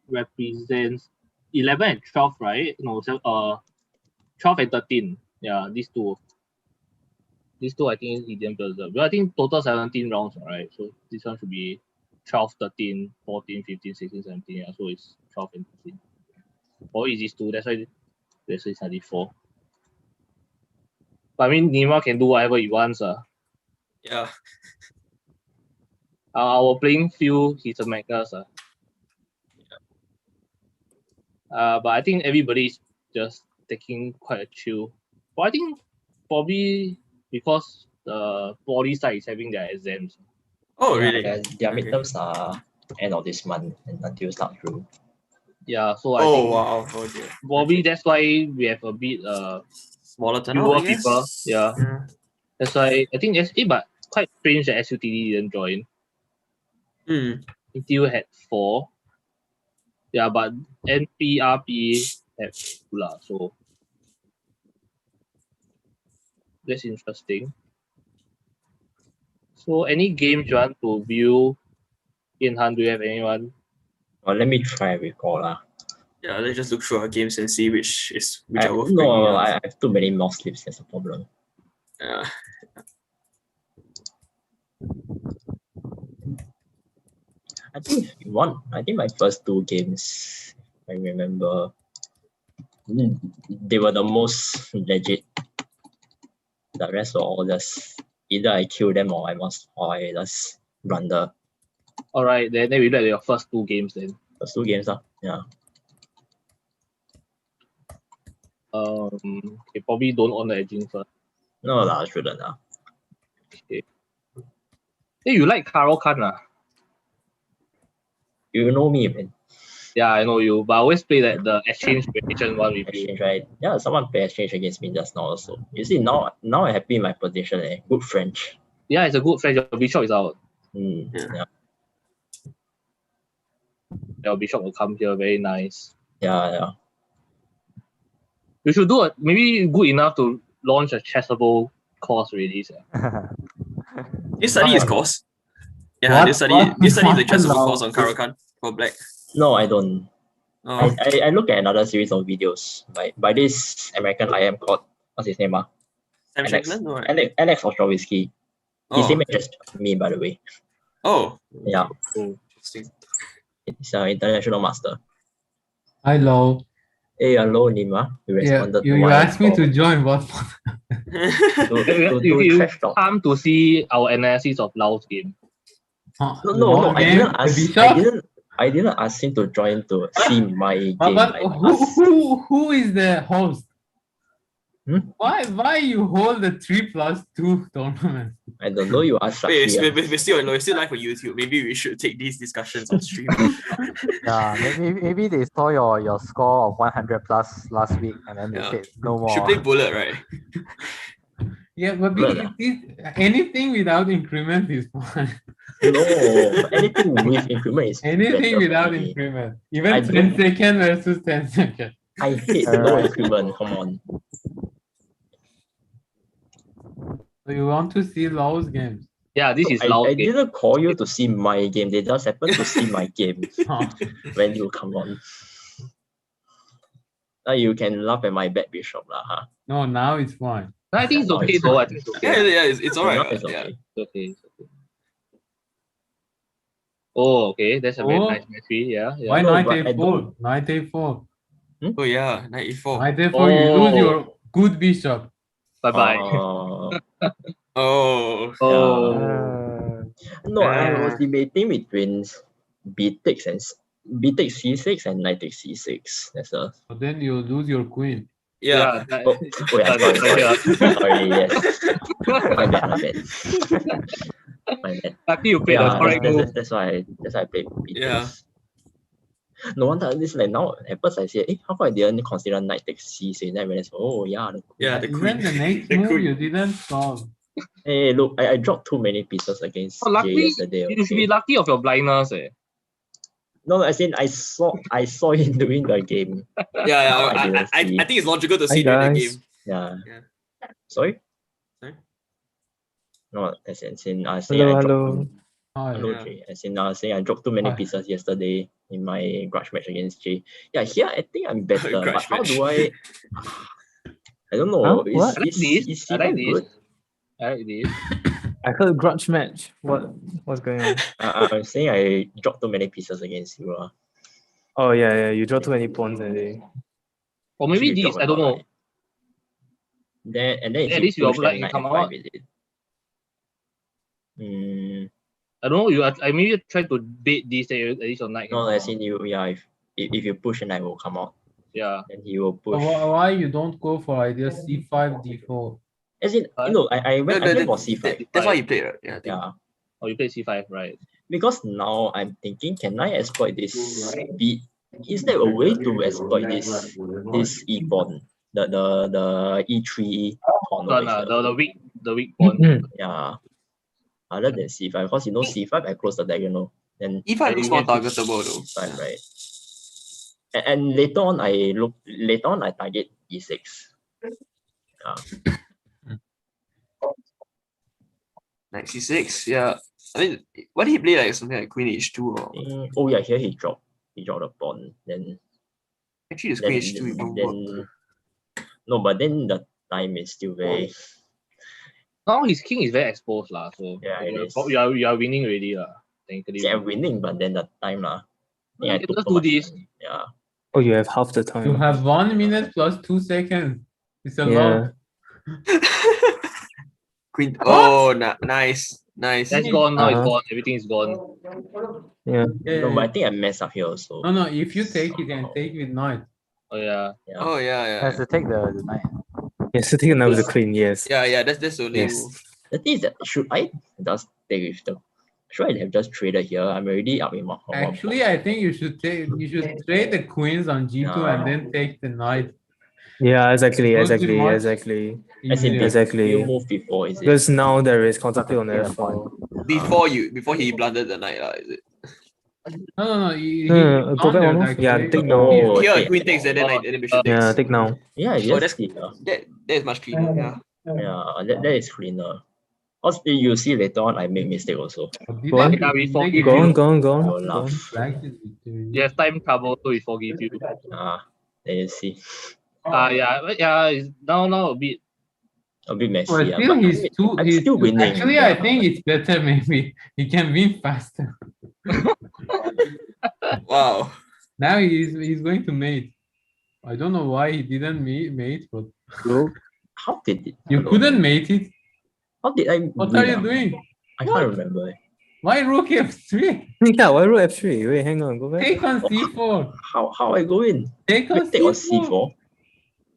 represents 11 and 12, right? No, 12 and 13. Yeah, these 2. These 2, I think he didn't berserk. But I think total 17 rounds, right? So this one should be 12, 13, 14, 15, 16, 17. Yeah, so it's 12 and 13. Or is this 2? That's why it's 94. But I mean, Nima can do whatever he wants. Yeah. Our playing field, he's a Magnus. But I think everybody's just taking quite a chill. But I think probably because the poly side is having their exams. Oh, Yeah, really? their Okay. midterms are end of this month and until start June. Yeah, so I Oh, think wow. Oh, dear. probably that's why we have a bit Smaller turnout, fewer I guess. people. Yeah. Yeah. That's why I think but quite strange that SUTD didn't join. NTU had 4. Yeah, but NPRP had 2 lah, so that's interesting. So any games you want to view in Han, do you have anyone? Well, let me try and recall. Yeah, let's just look through our games and see which are worth bringing No, up. I have too many mouse slips. That's a problem. I think if you want, I think my first 2 games, I remember, they were the most legit. The rest were all just either I kill them or I just blunder. Alright, then we look at your first 2 games then. First 2 games, yeah. Okay, probably don't on the edging first. No, I shouldn't. Okay. Hey, you like Karo Khan You know me, man. Yeah, I know you, but I always play the exchange variation one with you. Exchange, right? Yeah, someone play exchange against me just now also. You see, now I'm happy in my position. Good French. Yeah, it's a good French. Your bishop is out. Yeah. Your bishop will come here, very nice. Yeah. You should do maybe good enough to launch a chessable course already. You study his course? Yeah, What- this study what- this study is the what chance of allow- course on Caracan for black. No, I don't. Oh, I look at another series of videos by this American IM called, what's his name? Sam Alex. Shankland? No, right? Alex Ostrovsky. He's Oh, same age as me, by the way. oh, Yeah, interesting. he's an international master. Hello. Hey, hello, Nima. You Yeah, responded you to my asked me call. to join. What? You trash talk. come to see our analysis of Laos game. No. I didn't ask. Bishop? I didn't ask him to join to see my game. But I asked- who is the host? Hmm? Why you hold the 3+2 tournament? I don't know. You asked Wait, Sakshi. we're still live on YouTube. Maybe we should take these discussions on stream. Yeah, maybe they saw your score of 100 plus last week and then they Yeah. said no We should more. play bullet, right? Yeah, but Well, anything without increment is fine. No, anything with increment is Anything better without for me. increment. I Even 10 don't- second versus 10 second. I hate no increment. Come on. So you want to see Laos games? Yeah, this is I Laos game. didn't call you to see my game. They just happened to see my game Oh, when you come on. Now you can laugh at my bad bishop, lah, huh? no, now it's fine. I think it's No, okay it's though. I fine. think it's Yeah, okay. yeah, it's alright. It's Yeah. okay. It's okay. It's okay. Oh, okay. That's a very Oh. nice match. Yeah. Why No, knight but I a4? don't- Knight a4. Oh yeah, 94. Knight a4, you lose your good bishop. Bye bye. Oh. No, I was debating between b takes c6 and knight takes c6. That's a. But then you lose your queen. Yeah. Oh, yeah, sorry, yes. My bad. My bad. Lucky you played the correct move. That's why I played b takes. Yeah. No wonder this like now at first I said, how come I didn't consider knight takes c6? Then I realized, oh yeah, the queen. Yeah, the Even queen. the next The move queen. you didn't solve. Hey, look, I dropped too many pieces against Oh, Jay luckily, yesterday. you should Okay? be lucky of your blindness. No, as in I saw him doing the game. Yeah, I didn't I see. think it's logical to Hi, see during the guys. game. Yeah. Yeah. Sorry? Sorry? No, as in I say I dropped Hello. Oh, hello Yeah. Jay. As in I say I dropped too many Hi. pieces yesterday in my grudge match against Jay. Yeah, here I think I'm better, but Grudge how match. do I don't know. Huh? Is What? I like this. is I like C5 this. good? I like this. I heard grudge match. What's going on? I'm saying I dropped too many pieces against you. Oh yeah, you draw too many pawns and they. Or maybe Should be this. drop I a don't lot, know. right? Then At if least you your push black then knight come F5 out. is it? Mm, I don't know. I maybe try to bait this. Then at least your knight. no, can as come in you if you push and I will come out. out. Yeah. Then he will But push. why you don't go for idea C5, D4? As in, Huh? I went for C5. That's why you played, right? Yeah, I think. Yeah. Oh, you play C5, right? Because now I'm thinking, can I exploit this B? Is there a way to exploit this E pawn? The E3 pawn No, over no, here? the weak pawn. Yeah. Other than C5, because you know C5 I close the diagonal. Then E5 looks more targetable though. C5, right? And later on I target E6. Yeah. Like C6, yeah. I mean, what did he play like something like Queen H2 or Oh yeah, here he dropped the pawn. Then actually this Queen H2 even work. no, but then the time is still very. Now his king is very exposed lah. So Yeah, it is. you are winning already lah. Technically. See, I'm winning, but then the time lah. Well, I you took just so do much this. time. Yeah. Oh, you have half the You time. have 1 minute plus 2 seconds. It's a Yeah. lot. Queen. Oh, nice. That's gone. Now it's Uh-huh. gone. Everything is gone. Yeah. Yeah, No, but I think I messed up here also. no, if you take, you can take with knight. Oh yeah. Yeah. Oh yeah, Has yeah. to take the knight. Yes, sitting now with a queen. Yes. Yeah, that's the only Yes. move. The thing is that should I just take with the? Should I have just traded here? I'm already up in my. Actually, I think you should trade the queens on G2 and then take the knight. Yeah. Exactly. Supposed to be Exactly. much Exactly. As in easier. Exactly. you move before, is it? Because now there is counterplay on the F4. Before he blundered the knight, is it? No. Go back one move. Yeah, take now. Oh, Here take- queen takes and then knight and then bishop takes. Yeah, take now. Yeah, Oh, yes. that's- That is much cleaner. Yeah. Yeah, that is cleaner. Also, you see later on, I make mistake also. But Go on. didn't Yeah, we they forgive give Go you. on, go on, go on. You'll Go on. laugh. practice victory? You have time trouble, so we forgive you. Then you see. Yeah, but yeah, it's now a bit. A bit messy. But still, but he's too. I'm He's still winning. Actually, I think it's better. Maybe he can win faster. Wow. Now he's going to mate. I don't know why he didn't mate, but Go. How did it? you hello? couldn't mate it. How did I What win? are you doing? I What? can't remember. Why rook f3? Yeah, why rook f3? Wait, hang on, go back. Take on c4. How I go in? Take on Wait, take on c4. C4.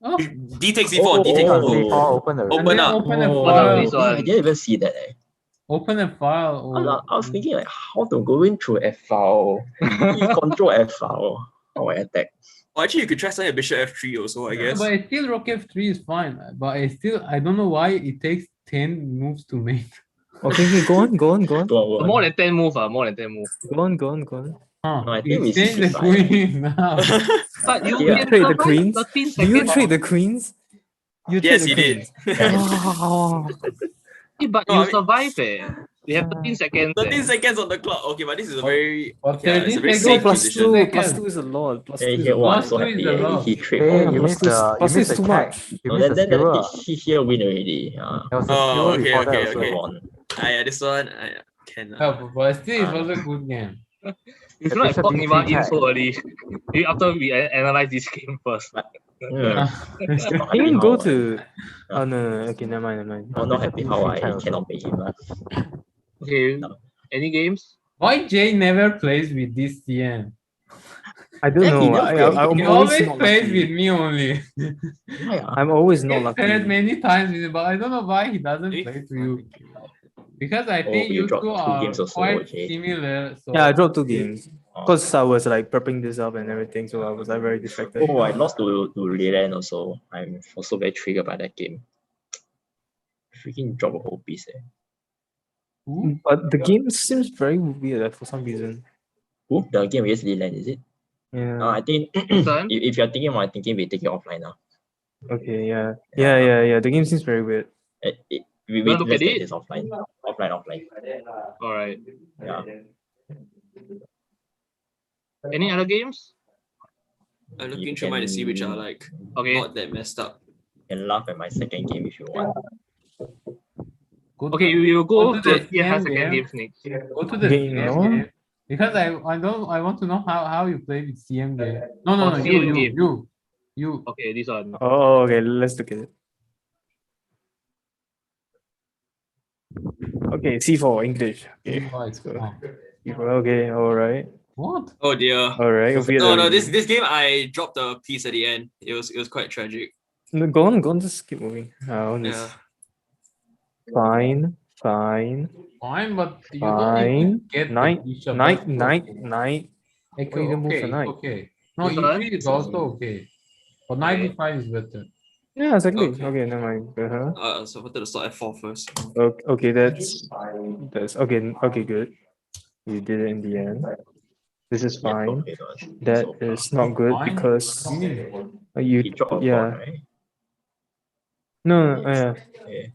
Oh, D takes C4. D takes Oh. C4, C4. open the Open and then up. open a Oh, file. this one. I didn't even see that. Open a file. I was thinking like how to go in through F file. You control F file. How I attack. Well, actually, you could try something a bishop F3 also, I guess. But still rook f3 is fine. But I don't know why it takes 10 moves to mate. Okay, go on. Go on. More than 10 move, more than 10 move. Go on. Huh, No, I think we exchange the simplify. queen now. But you Yeah. can Trade the survive queens? 13 Do you seconds. trade the queens? You trade Yes, the he did. queens. Yeah. Oh. But No, you I mean- survive We have 13 seconds. 13 seconds on the clock. Okay, but this is a very But okay, it's a 13 very seconds No, safe plus position. two. plus two is a lot. Plus two Hey, is here, a wow, I'm lot. so Plus two is happy. a lot. He trade Hey, all you the missed the plus you is missed the too check. much. You No, missed the then skewer. he here win already. There was a Oh, skewer okay, before that okay, also. okay. Won. Yeah, this one I can. But still, it was a good game. You The should not bishop have D3 Niva in check. so early. Maybe after we analyze this game first. Yeah. Still not Can happy you go how to? Oh no. Okay, never mind. I'm not happy how I cannot beat him. Okay, No. any games? Why Jay never plays with this CM? I don't Yeah, he know. never play I'm He always always not plays lucky. with me only. Why? I'm always not He's played lucky. many times with you, but I don't know why he doesn't Eh? play to you. Because I Oh, think you you dropped two 2 are games also, quite okay. similar. So Yeah, I dropped 2 games Oh. because I was like prepping this up and everything, so I was like very distracted. Oh, I lost to Leland also. I'm also very triggered by that game. Freaking drop a whole piece. Who? But the game seems very weird for some reason. Who? The game against Leland, is it? Yeah. I think Son? if you're thinking about thinking, we take it offline now. Okay. Yeah. The game seems very weird. wanna look Let's at take it? this offline. Offline. Alright. Yeah. Any other games? I'm You looking through mine to see which are can- like Okay. not that messed up. You can laugh at my second game if you want. Okay, we will go Go to to the the second CM games next. Go to the Game, CM no? game. Because I want to know how you play with CM game. No, Oh, CM game. you. Okay, this one. Oh, okay. Let's look at it. Okay, C4 English. Okay, let's go. C4. Okay, all right. What? Oh dear. All right. No, this game I dropped a piece at the end. It was quite tragic. No, go on, just keep moving. Yeah. Fine. Fine, but you don't Fine. even get the Knight. bishop. Knight. Okay, Why you didn't move the knight? okay. No, This one? E3 is also okay. But knight d5 is better. Yeah, exactly. Okay. Okay, never mind. So I wanted to start F4 first. Okay, that's okay. Okay, good. You did it in the end. This is Yeah, fine. okay, guys. That So far. is not good Fine. because He you dropped a pawn, yeah. right? No, Okay.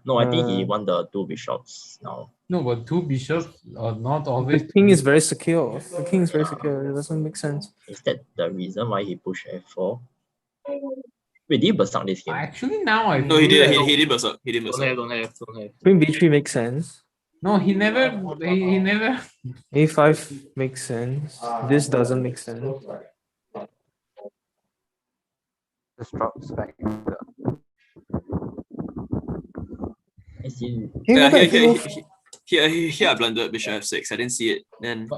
No, I think he Uh, won the 2 bishops now. No, but 2 bishops are not the always. king is very secure. The king is very secure. It doesn't make sense. Is that the reason why he pushed F4? Wait, did he berserk this game? Actually, now I No, he feel did. like- He did berserk. He did berserk. Don't have. Queen b3 makes sense. No, he never. He never. a5 makes sense. This doesn't make sense. Just drops back. As in, Can you Yeah, go back? here I blundered bishop F6. I didn't see it. Then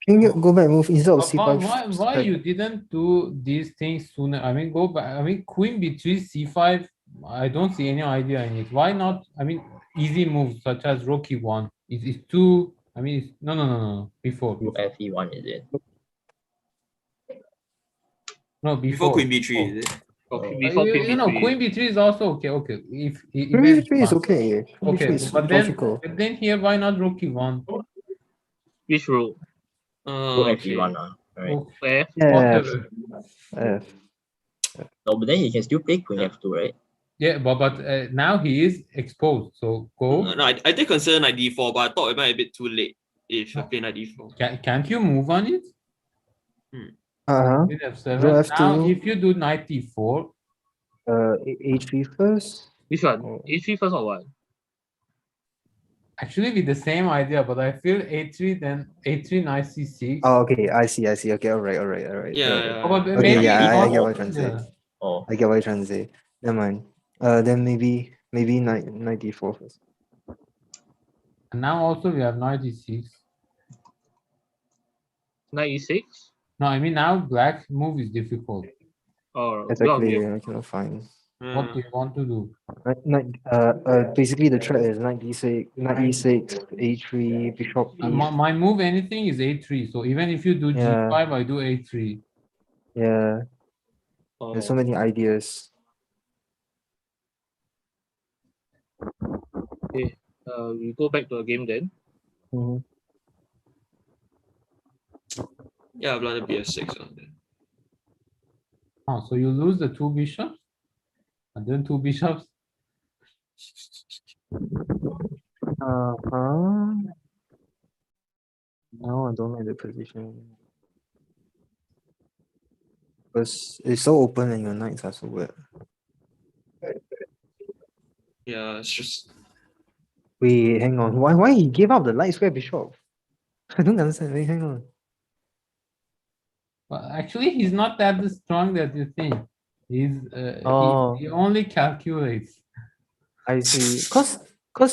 Can you go back and move instead of But c5? why you didn't do these things sooner? I mean, go back. I mean, queen b3, c5. I don't see any idea in it. Why not? I mean, easy moves such as rook e1. It's too. I mean, it's, no. Before. Fe1 is it? No, before before. queen b3, is it? Okay, before You know, Queen queen b3 is also okay. Okay, if Queen b3 is okay. Queen Okay, b3 is but then logical. here, why not rook e1? Which rule? Go Okay. Fe1 right? Oh, F. Yeah. whatever. F. No, but then he can still play Queen F2, right? Yeah, but now he is exposed. So go. No, I did consider knight d4, but I thought it might be a bit too late if I play knight d4. Can't you move on it? With F7. Go Now, F2. if you do knight d4, A3 first. Which one? Oh. A3 first or what? actually with the same idea, but I feel a3, then a3 knight c6. Oh, okay. I see. Okay. All right. Yeah. Oh, but Okay, maybe yeah, I not- get what you're trying to say. yeah. Oh, I get what you're trying to say. Never mind. Then maybe knight d4 first. And now also we have knight d6. Knight E6? No, I mean now black move is difficult. Or Exactly. I cannot find. What do you want to do? Basically the threat is knight d6, knight e6, a3, bishop My move anything is a3. So even if you do Yeah. g5, I do a3. Yeah, there's so many ideas. we go back to the game then. Mhm. Yeah, I blundered bf6 on there. Oh, so you lose the two bishops, and then two bishops. Uh-huh. No, I don't like the position. Because it's so open and your knights are so weird. Yeah, it's just Wait, hang on. Why he gave up the light square bishop? I don't understand. Wait, hang on. But actually, he's not that strong that you think. He's Oh. he only calculates. I see. Cause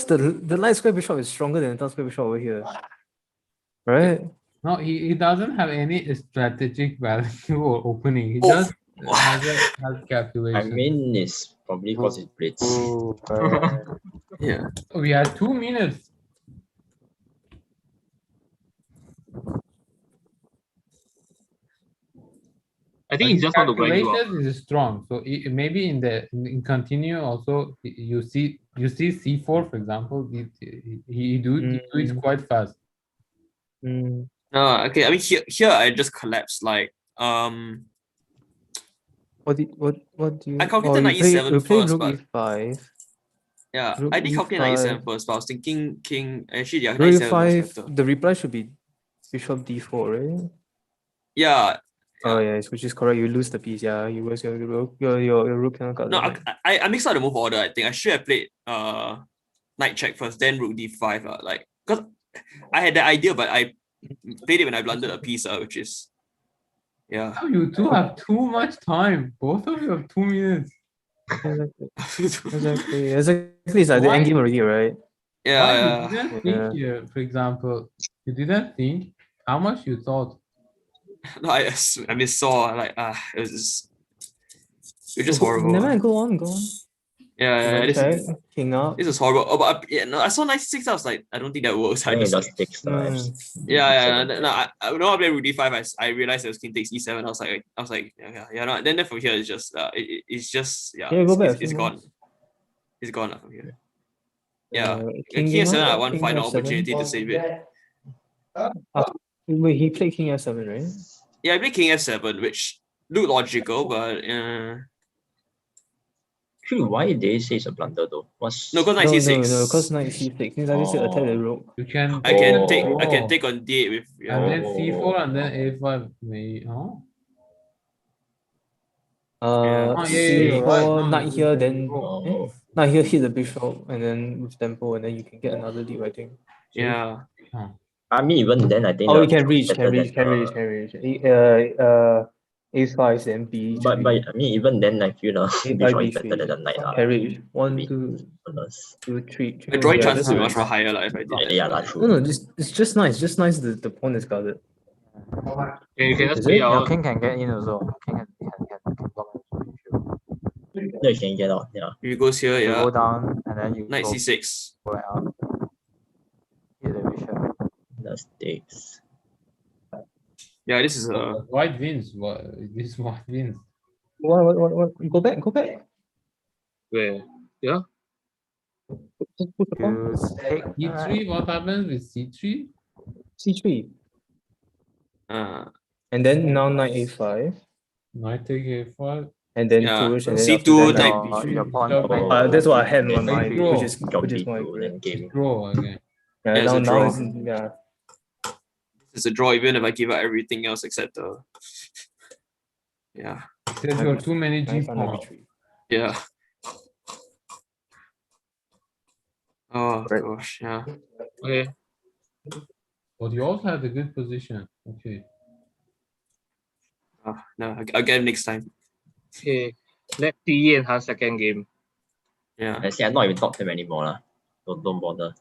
the light square bishop is stronger than the dark square bishop over here. Right? No, he doesn't have any strategic value or opening. He Oh. just has calculation. I mean, it's probably because it blitz. Ooh, right. yeah. We had 2 minutes. I think he's just want to grind you up. Calculations is strong. So maybe in continue also you see c4 for example. He do it quite fast. Mm. No, okay. I mean here I just collapsed like What do you? I calculated knight e7 you play first, rook but e5. yeah, Rook I did calculate knight e5. e7 first, but I was thinking king actually yeah, Rook knight e7 was e5. better. The reply should be bishop d4, right? Yeah. Oh yes, which is correct. You lose the piece. Yeah, you lose your rook. Your rook cannot cut. No, the knight. I mixed up the move order. I think I should have played knight check first, then rook d5. Like because I had the idea, but I played it when I blundered a piece, which is yeah. Now you two have too much time. Both of you have 2 minutes. Exactly. It's like the Why? end game already, right? Why you Yeah. didn't Yeah. think here, for example, you didn't think how much you thought. No, I mean saw like it was just horrible. Never mind, go on. Yeah, Check, king up. this is horrible. Oh, but I saw 96. I was like, I don't think that works. I think it just takes the Yeah. No, when I played rook d5, I realized it was king takes e7. I was like, yeah. No, then from here it's just it's just yeah. Yeah, go back. It's gone. It's gone from here. Yeah, King king f7. I up, one king final f7. opportunity to save it. Wait, he played king f7, right? Yeah, I played king f7, which looked logical, but Actually, why did they say it's a blunder though? What's no, because knight c6. No, because knight c6. Knight c6 attack the rook. You can I can Oh. take on d8 with and then Oh. c4 and then a5 maybe. Oh, Yeah. c4, knight here, then Oh. knight here hit the bishop, and then with tempo, and then you can get another lead, I think. Yeah. I mean, even then, I think. Oh, the you can reach. better than, A5 then b3. But I mean, even then, I feel the A5, bishop is B3. better than the knight. Can reach. 1, bit 2, Honest. 2, 3. The drawing Yeah, chances that's will be much nice. more higher if I did that. Yeah, that's true. No, it's just nice. Just nice the pawn is guarded. Yeah, you can just Is play it? out. Your king can get in also. King can block it. No, you can get out. Yeah. If it goes here, You yeah. go down and then you Knight go c6. out. Hit the bishop. The stakes. Yeah, this is white wins. This white wins. What? Go back. Where? Yeah. Just put the pawn. You take E3, what happens with C3? C3. And then now knight A5. Knight take A5. and then Yeah, push, and then C2 after that, knight like, B3. your pawn Bishop knight Oh, that's what I had in my then mind, draw. which is more B2, accurate. then game. Draw again. Yeah, Yeah, it's now a draw. it's, yeah. It's a draw even if I give up everything else except the. Yeah, Says you are too many G Knight on the pawns. B3. yeah. Oh Right. gosh, yeah. Okay. But you also had a good position. Okay. No, I'll get him next time. Okay. Let P and her second game. Yeah. I see, I'm not even talk to him anymore. Lah. Don't bother.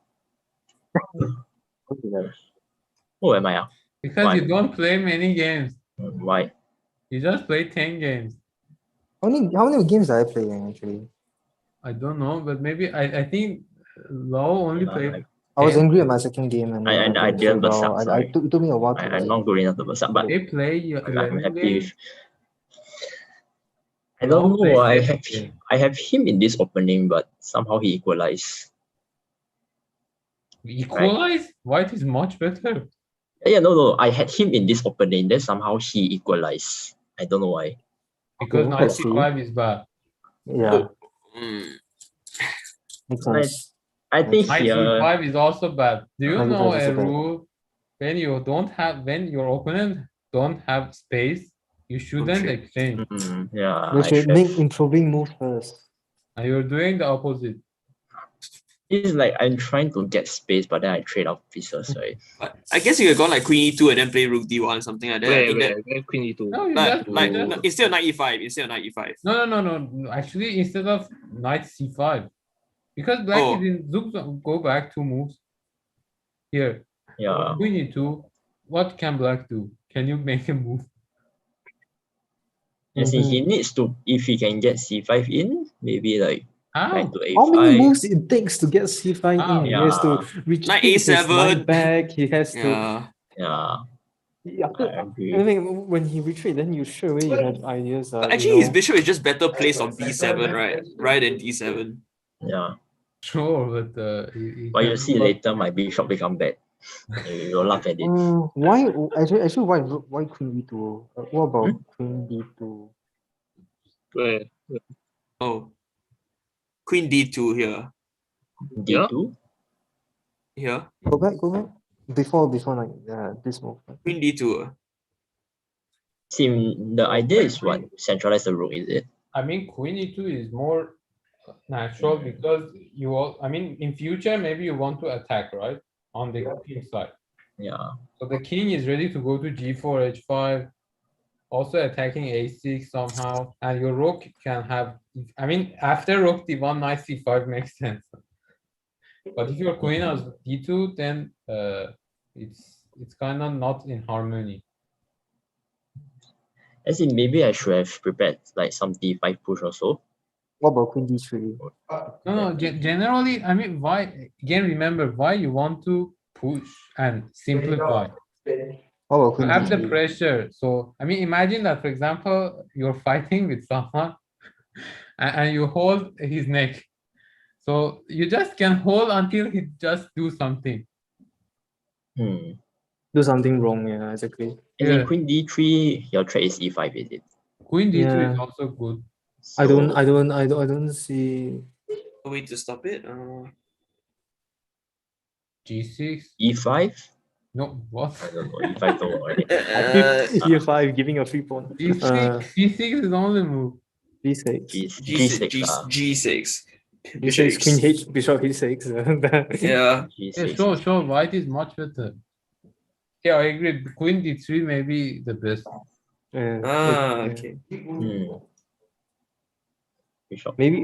Who am I? Because Why? you don't play many games. Why? You just play 10 games. How many games are I playing actually? I don't know, but maybe I think Low only played. I was 10. angry at my second game, and I didn't burst up, sorry. it took me a while to. I'm not good enough to burst up, but They play I'm 11 happy games. with. I don't Low know. plays 10 games. I have him in this opening, but somehow he equalized. Equalize? White is much better. Yeah, no. I had him in this opening, then somehow he equalized. I don't know why. Because Okay, let's see. 95 is bad. Yeah, Mm. makes sense. I think here. 95 is also bad. Do you 95 know is a also bad. rule? When your opponent don't have space, you shouldn't exchange. Yeah, They I should should make have. improving move first. And you're doing the opposite. It's like I'm trying to get space, but then I trade off pieces, right? But I guess you could go like Queen E2 and then play Rook D1 something like that. I think that Where Queen E2? No, you like, just, like you just no, instead of knight E5, no. Actually, instead of knight c5, because black Oh. is in Zook, go back 2 moves. Here, Yeah. Queen e2. What can black do? Can you make a move? As in, he needs to, if he can get c5 in, maybe like How? knight to a5. How many moves it takes to get C5 How? in? He has to reach Knight his A7. knight back. He has to. Yeah. Yeah, Yeah, I agree. I mean, when he retreat, then you sure away you have ideas. But actually, his bishop is just better placed on B7, right? Rather than D7. Yeah. Sure, but he But you can see do later my bishop become bad. You'll laugh at it. Why actually why Queen E2? What about Queen D2? Where? Oh. Queen D2 here. D2? Here. Go back. Before like this move. Queen D2. See, the idea is what? Centralize the rook, is it? I mean, Queen e2 is more natural because you all. I mean, in future maybe you want to attack, right, on the king side. Yeah. So the king is ready to go to g4, h5, also attacking a6 somehow, and your rook can have. I mean, after rook d1, knight c5 makes sense. But if your queen has d2, then it's kind of not in harmony. As in, maybe I should have prepared like some d5 push also. What about Queen D3? No. Generally, I mean, why? Again, remember why you want to push and simplify. What about You Queen have the D3? pressure. So, I mean, imagine that, for example, you're fighting with someone and you hold his neck. So you just can hold until he just do something. Do something wrong, yeah, exactly. As in Yeah. Queen d3, your threat is e5, is it? Queen d2 is Yeah. also good. I So, don't see. A way to stop it. G6. e5? No, what? I don't know, e5 don't work. Year 5 giving a free pawn. G6 is only move. B6. G6, G6. B6 Queen H Bishop H6. Yeah. Yeah, G6. sure. White is much better. Yeah, I agree. Queen d3 may be the best. Okay. Bishop. Maybe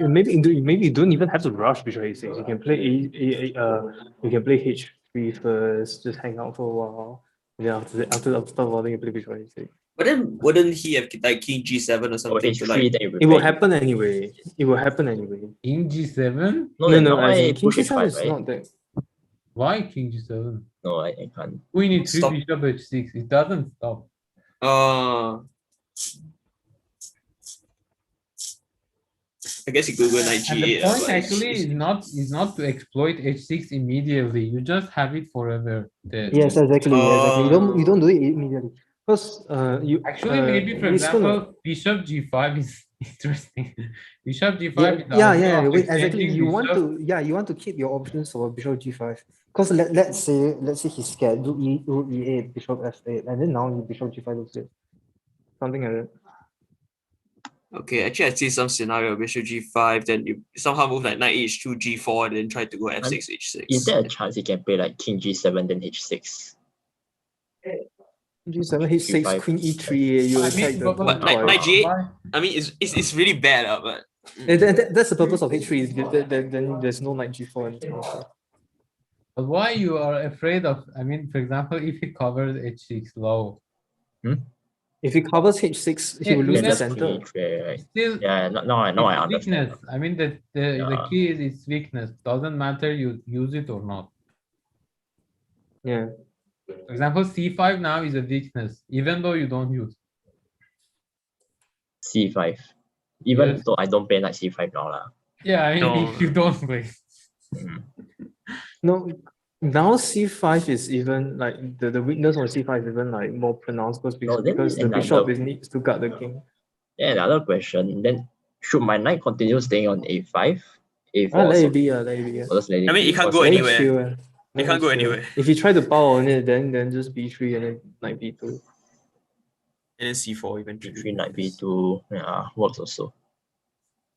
you don't even have to rush Bishop H6. You can play you can play H3 first, just hang out for a while. And then after a while, then you play Bishop H6. But then wouldn't he have like King G7 or Or something to h3, like? then you It will prepare happen anyway. King g7? No, As in I King push G7 h5, is right? not that. Why King g7? No, I can't. Queen e3, Stop. Bishop h6. It doesn't stop. I guess you could go knight And the G8. point but actually it's- is not to exploit h6 immediately. You just have it forever. Yes, exactly. You don't do it immediately. Because you Actually, maybe for it's gonna- example, Bishop g5 is Interesting. Bishop G5 Yeah, is the yeah, idea yeah. of Wait, exactly. exchanging You want bishop. to, you want to keep your options for bishop G5. Because let's say he's scared, do rook E8, bishop F8, and then now bishop G5 looks good. Something like that. Okay, actually I see some scenario bishop G5, then you somehow move like knight H2, G4, and then try to go F6, H6. Is there a chance he can play like king G7 then H6? G7, H6, G5. queen E3, you I attack mean, the But pawn knight twice. G8, why? I mean it's really bad, but That's the purpose of H3, is then there's no knight G4 and But why you are afraid of? I mean, for example, if he covers H6 low, if he covers H6, he Yeah, will lose even- the That's center. queen E3, right? still Yeah, no, I it's understand. weakness. I mean, the Yeah. key is its weakness. Doesn't matter you use it or not. Yeah. For example, C5 now is a weakness, even though you don't use. C5. Even Yes. though I don't play knight C5 now lah. Yeah, I mean, No. if you don't play. No, now C5 is even like the weakness on C5 is even like more pronounced No, then because the another- bishop needs to guard the king. Yeah, another question. Then should my knight continue staying on A5? A4 Let also? it be, let it be. Or just let it I mean, be? it can't Because go Let it anywhere. chill, It can't go anywhere. If you try to power on it, then just B3 and then knight B2. And then C4 eventually. B3 knight B2, yeah, works also.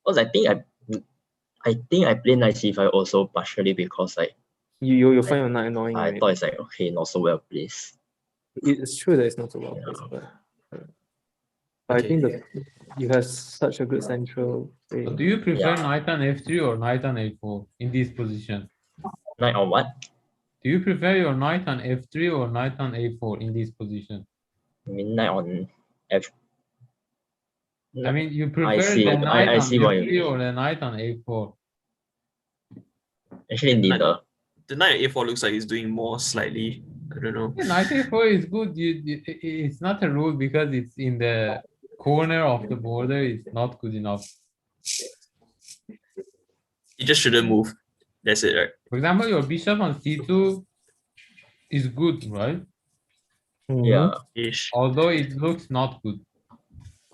Because I think I play knight C5 also partially because like You'll find your knight annoying. I right? thought it's like okay, not so well placed. It's true that it's not so well Yeah. placed, but I think that you have such a good central. But do you prefer Yeah. knight on F3 or knight on A4 in this position? Knight on what? Do you prefer your knight on F3 or knight on A4 in this position? I mean knight on F. I mean, you prefer see. the knight I on see what you F3 or mean. the knight on A4? Actually neither. The knight at A4 looks like he's doing more slightly. I don't know. Yeah, knight A4 is good. It's not a rule because it's in the corner of the border. It's not good enough. He just shouldn't move. That's it, right? For example, your bishop on C2 is good, right? Mhm. Yeah. Ish. Although it looks not good.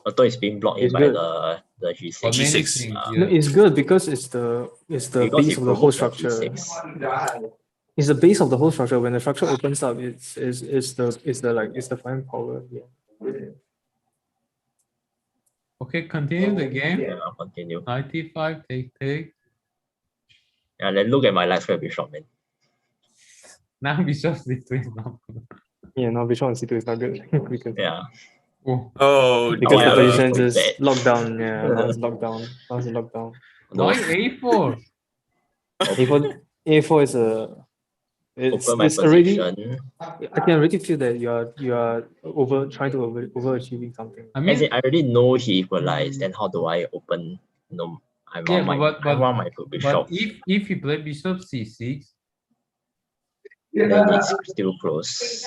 Although it's being blocked It's by good. the G6. For many G6. things, No, yeah. it's good because it's the Because base it of the whole provokes the structure. G6. It's the base of the whole structure. When the structure opens up, it's the fine power. Yeah. Okay, continue the game. Yeah, I'll continue. 95, take. Yeah, then look at my light square bishop, man. Now bishop C2 is not good. Yeah, now bishop on C2 is not good because Yeah. Oh, Oh, because yeah, the yeah, position yeah. is Bad. locked down. Yeah, now it's locked down. Now it's locked down. No, why A4? A4 is a. open my It's already. position. I can already feel that you are trying to overachieving something. I As mean, in, I already know he equalized, then how do I open? No, I yeah, want my bishop. but if you play bishop C6, Then it's still close.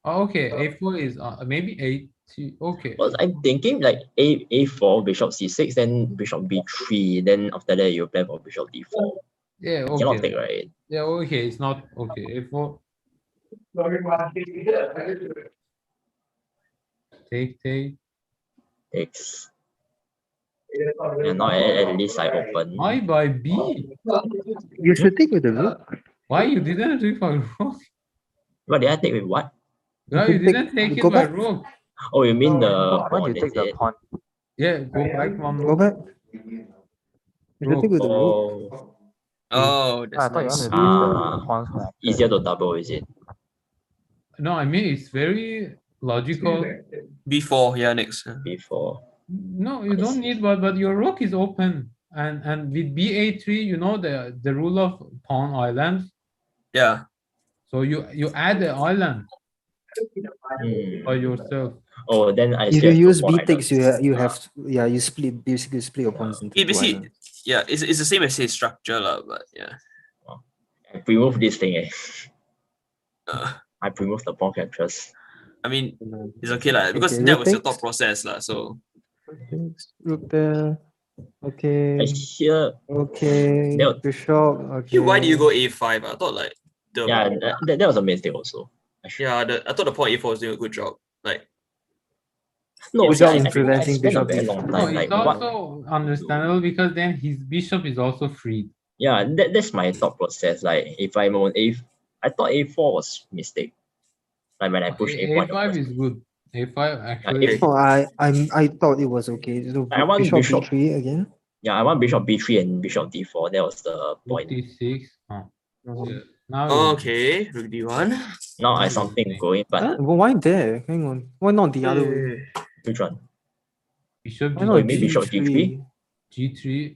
oh, okay, A4 is maybe A2. Okay, Well, I'm thinking like A4, bishop C6, then bishop B3, then after that you play for bishop D4. yeah, You cannot okay, take, right? yeah, okay. It's not okay. A4, take. Takes. Yeah, now at least I open. Why by B? You should take with the rook. Why you didn't take by rook? What did I take with what? No, you didn't take it go by back. rook. Oh, you mean the When pawn, you take is the it? pawn, Yeah, go back one Go more. back. You should take with the rook. Oh, Oh, I that's thought you nice. want to leave the Ah. pawns connected. easier to double, is it? No, I mean it's very logical. B4, yeah, next. Before. No, you I don't see. need, but your rook is open, and with BA3, you know the rule of pawn islands. Yeah. So you add the island by Hmm. yourself. Oh, then I If still you have use two B pawn takes, islands. you basically split your pawns into It two basically, islands. yeah, it's the same as his structure, but yeah. I remove this thing. Uh, I remove the pawn captures. I mean, it's okay lah, because Okay, that rook was your takes. thought process lah. So Rook there. Okay. I hear. Okay. That- Bishop. Okay. actually, why do you go A5? I thought like the Yeah, that was a mistake also. I should- I thought the pawn A4 was doing a good job. Like No, Without I think I influencing spent a bishop very d3. long No, time. it's Like what? also understandable because then his bishop is also freed. Yeah, that's my thought process. Like if I'm on I thought a4 was mistake. Like when I push a4 in the A5 first is place. good. A5 actually. if- Oh, I thought it was okay. So I want bishop bishop. b3 again. Yeah, I want bishop b3 and bishop d4. That was the Rook point. d6. Oh. Uh-huh. Yeah. Now you- Okay, rook d1. Now I Now something you- going, but Well, why there? Hang on. Why not the other way? which one? Bishop Why Oh, not maybe bishop g3? G3.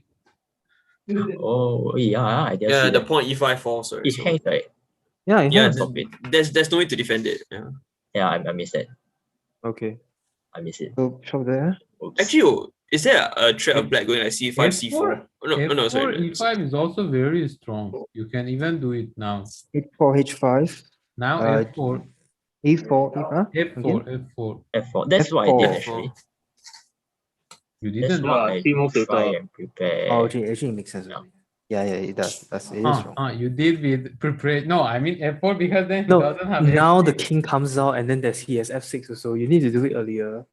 Oh yeah, I didn't Yeah, see the that. pawn e5 falls. Sorry. It So, hangs, right? Yeah, it yeah, has. Stop it. there's no way to defend it. Yeah. Yeah, I missed it. Okay. I missed it. So bishop there. Oops. Actually, is there a threat of black going like c5, c4? F4, No, F4 sorry. E5 is also very strong. You can even do it now. h4 h5. Now Uh, F4, e4 F4, again. F4. F4. That's what I did F4. actually. You That's didn't. what I Three move try filter. and prepare. Oh, actually it makes sense. Yeah. Yeah, it does. It is strong. You did with prepare. No, I mean F4 because then he No, doesn't have now the F6. king comes out and then he has f6 also. You need to do it earlier.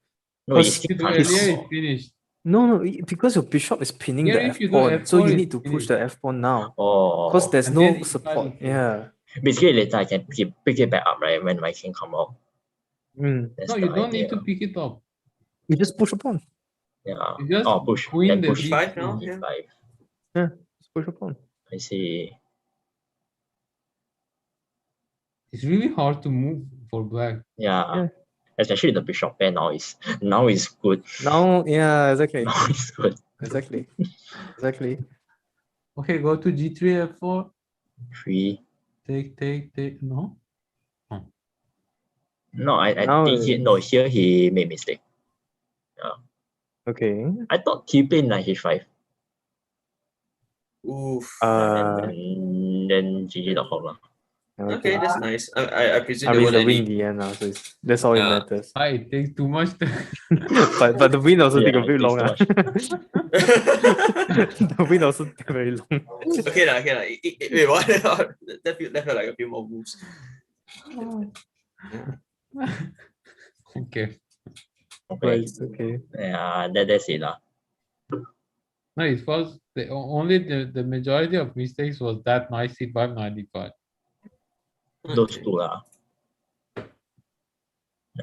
No, Because it's If you do can't earlier, come it's out. finished. No, because your bishop is pinning Here, the if you f do pawn, so F4, you it's need to push finished. the f pawn now. Oh, Because there's And no then E5 support. is finished. Yeah. basically later I can pick it back up, right? When my king come out. Mm. That's No, the you don't need idea. to pick it up. You just push a pawn. Yeah. You just Oh, push. queen Then the push. E5 d3. now, yeah. E5. Yeah, just push a pawn. I see. It's really hard to move for black. Yeah. Yeah. Especially the bishop pair now is good. Now, yeah, exactly. Now it's good. Exactly. Okay, go to G3, F4. 3. Take. No. No, I Now think here he made mistake. Okay. I thought he played knight h5. Oof. And then GG.com lah. Okay, that's nice. I presume I they mean, won't the let win it. in the end now, so that's all it Yeah. matters. It takes too much to but the win also take a Yeah, bit it long. takes too The win also take very long. Okay lah. Wait, what? That felt like a few more moves. Okay. Okay. Right, okay. Yeah, that's it lah. No, it was only the majority of mistakes was that knight c5, knight d5. Those Okay. two lah.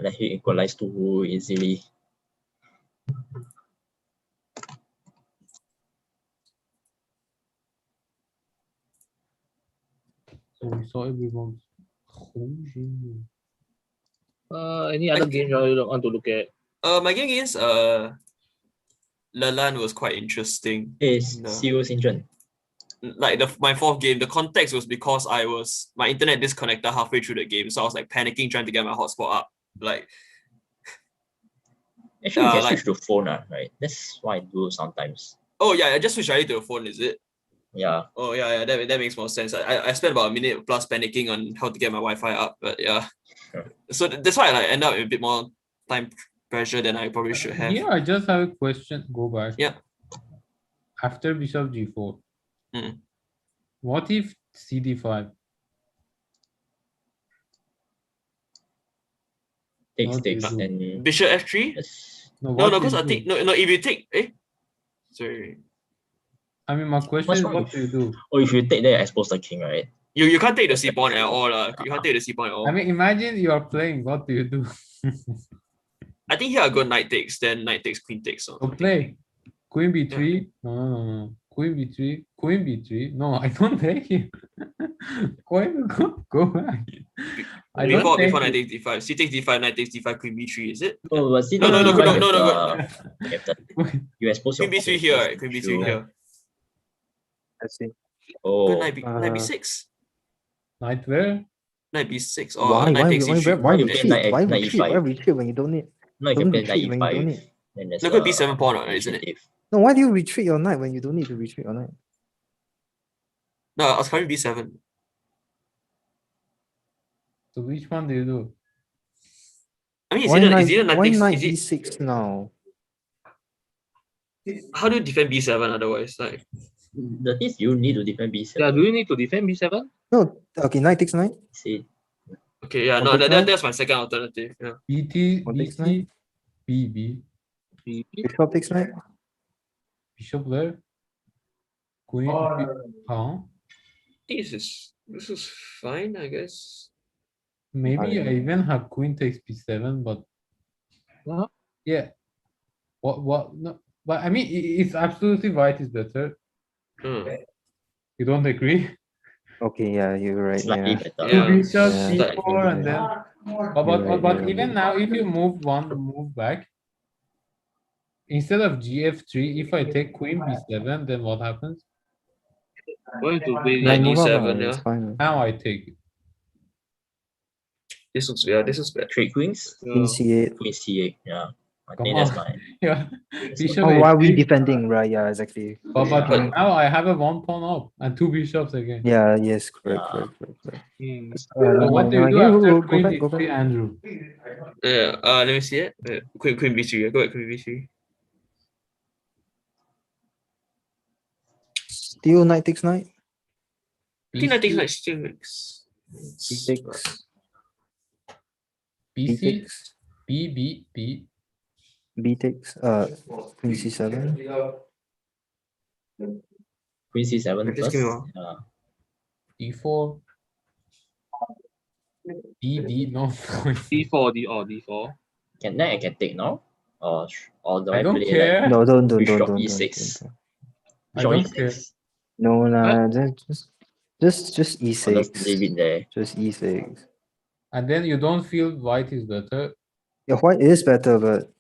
Let him equalize too easily. So we saw everyone's. Any other games you want to look at? My game against Lalan was quite interesting. It's No. Zero Syndrome. Like my fourth game, the context was because my internet disconnected halfway through the game, so I was like panicking trying to get my hotspot up. Like, Actually, you can like- switch to phone, right? That's what I do sometimes. oh yeah, I just switched directly to the phone, is it? Yeah. Oh yeah, that makes more sense. I spent about a minute plus panicking on how to get my Wi-Fi up, but yeah. Sure. So that's why I end up with a bit more time pressure than I probably should have. Here, I just have a question. Go back. Yeah. After bishop g4, Mm. what if cd5? Takes What do you takes do? and Bishop f3? yes. No, what do because you I do? think no, if you take sorry. I mean, my question What's is, wrong what with- do you do? Or if you take that, expose the king, right? You can't take the C pawn at all. You can't take the C pawn at all. I mean, imagine you are playing. What do you do? I think here I go knight takes, then knight takes, queen takes. So So play queen b3. No. Queen b3. Queen b3. No, I don't take it. Go back. I don't before take knight it. takes d5, c takes d5, knight takes d5, queen b3. Is it? Oh, was it No, the no, one no, with no. the captain? You expose your Queen b3 here, right? Queen b3 here. I see. Oh, Good knight b6. Knight where? Knight b6 or Why knight takes e3. Why you retreat? play knight Why knight retreat? e5? Why retreat when you don't need? no, you Don't can play retreat knight when you don't e5. need. Then there's No, could be 7 pawn, isn't it? initiative. No, why do you retreat your knight when you don't need to retreat your knight? No, I was coming b7. So which one do you do? I mean, Why is knight, it knight why takes? knight Is it, d6 now? how do you defend b7 otherwise? Like, The thing is, you need to defend b7. Yeah, do you need to defend b7? No, okay, knight takes knight. See, okay, yeah, One no, takes knight? that's my second alternative. Yeah. BT, One takes BC. B. Bishop takes knight. Bishop there. Queen. Huh? This is fine, I guess. Maybe I even have queen takes b7, but Huh? yeah. What? No, but I mean, it's absolutely white is better. Hmm. You don't agree? Okay, yeah, you're right. Slightly Yeah. better. Yeah. Two bishops, Yeah. c4, and then. But You're right, but you're even right. now, if you move one move back, instead of gf3, if I take queen b7, then what happens? Going to play Like, Knight move up, d7, it's yeah. fine. Now I take it. This looks bad. Trade queens. Queen c8. Queen c8. Yeah. I Come think that's on. my. Yeah. That's Bishop Oh, why are we h6. defending? Right, yeah, exactly. But But- now I have a one pawn up and two bishops again. Yeah, yes, correct, Yeah. correct. Hmm. So what do you do after queen d3, Andrew? Yeah. Let me see it. Queen b3. Yeah. Go ahead, queen b3. Steal knight takes knight. I think B6, like still makes. B6. B6, B6. B. B takes queen c7. Queen c7 Just give me first. one. Yeah. D4, D, no. D4, D4. Can I can take now? Or do I I don't play care. like No, don't. bishop Don't. e6? I Bishop don't care. e6. No, nah, just Or e6. just leave it there. Just e6. And then you don't feel white is better. Yeah, white is better, but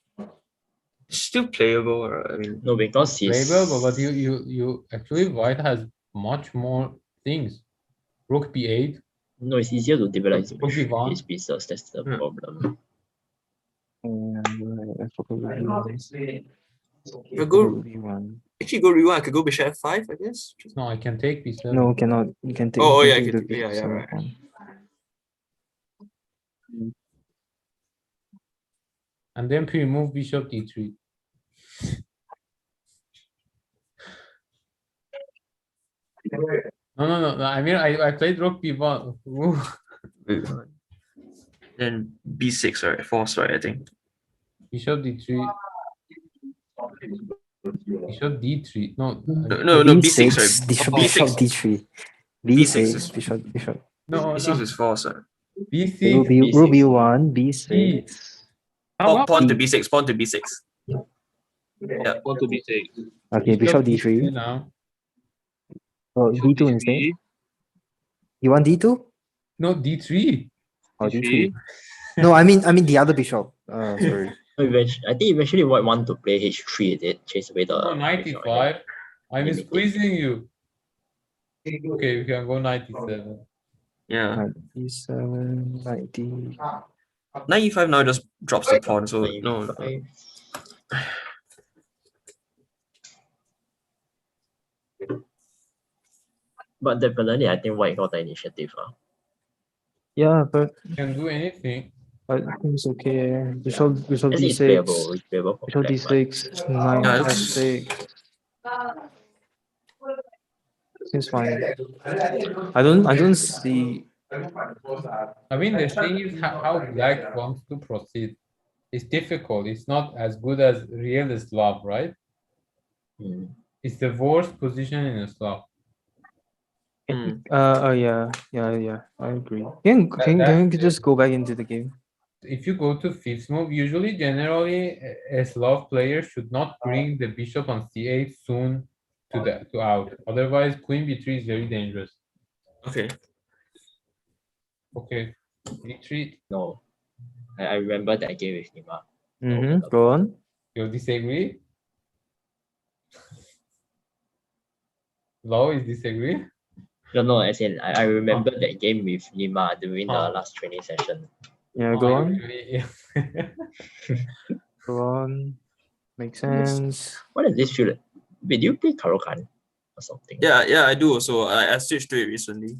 Still playable. I mean, No, because he's Playable, but you actually white has much more things. Rook b8. no, it's easier to develop Okay, Vaughn. his pieces. That's the Hmm. problem. right, I forgot if I go B1. actually go rewind, I could go bishop f5, I guess. No, I can take b7. No, cannot. You can take. Oh, you yeah, can I take can the take- yeah, B7 right. pawn. And then pre-move bishop d3. No. I mean, I played rook b1. Ooh. Then b6, right? Force, right? I think. Bishop d3. Bishop d3. No. No, b6, right? Bishop, B6. bishop d3. B6, bishop. No, b6 is force, right? b6. Rook b1, b6. Pawn to b6, pawn to b6. Yeah. Want to B6. Okay, bishop d3. Now. Oh, d2 instead. You want d2? No, d3. Oh, D3. d3. No, I mean the other bishop. Sorry. I think eventually white want to play h3 is it? Chase away the No, knight bishop, e5. I'm Limited. squeezing you. Okay, we can go knight e7. Yeah. Knight e7, knight d. Knight e5 now just drops the pawn, so Knight no. e5. But definitely, I think white got the initiative. Yeah, but Can do anything. I think it's okay. Bishop At least it's playable. d6. It's playable for Bishop black, but d6, knight Yeah, it's- f6. Seems fine. I don't see. I mean, the thing is how black wants to proceed. It's difficult. It's not as good as real Slav, right? Hmm. It's the worst position in a Slav. Yeah. I agree. Can you just go back into the game? If you go to fifth move, usually, generally, a Slav player should not bring the bishop on c8 soon to out. Otherwise, queen b3 is very dangerous. Okay. Okay, d3. No. I remember that game with Nima. Go on. You disagree? Law is disagree? No, as in I remember that game with Nima during the Oh. last training session. Yeah, go on. Usually, Go on. Makes sense. What does this feel like? Wait, do you play Karokan or something? Yeah, I do also. I switched to it recently.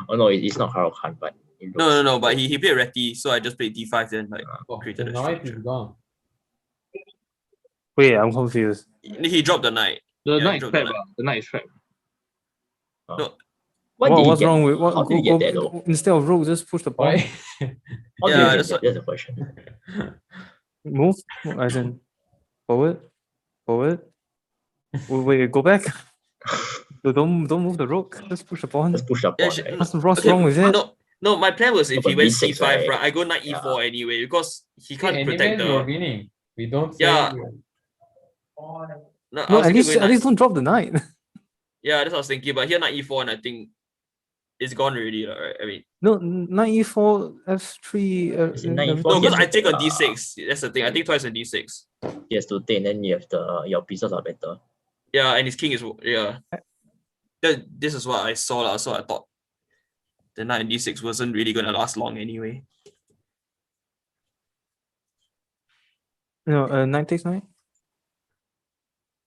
Oh no, it's not Karokan, but it No, looks- but he played Reti, so I just played d5 then like Oh, created the a knight is structure. gone. Wait, I'm confused. He dropped the knight. The Yeah, knight is drop the trapped. The knight is trapped. No, What did he What's get? wrong with How did he get there though? instead of rook, just push the pawn. Why? How Yeah, did he that's get there? That's the question. Move, as in forward. Wait, go back. Don't move the rook. Just push the pawn. Just push the Yeah, pawn, right? What's wrong with it? No, my plan was if No, he but went D6, c5, right? right? I go knight e4 anyway because he See, can't protect anyways, you're the. winning. We don't say. Yeah. No, I No, was at thinking going least knight. don't drop the knight. Yeah, that's what I was thinking. But here knight e4, and I think it's gone already, right? I mean, No, knight e4, f3. As in knight e4, no, he because has I to take on take, d6. That's the thing. I think twice on d6. He has to take, and then you have your pieces are better. Yeah, and his king is This is what I saw, so I thought the knight and d6 wasn't really gonna last long anyway. No, knight takes knight.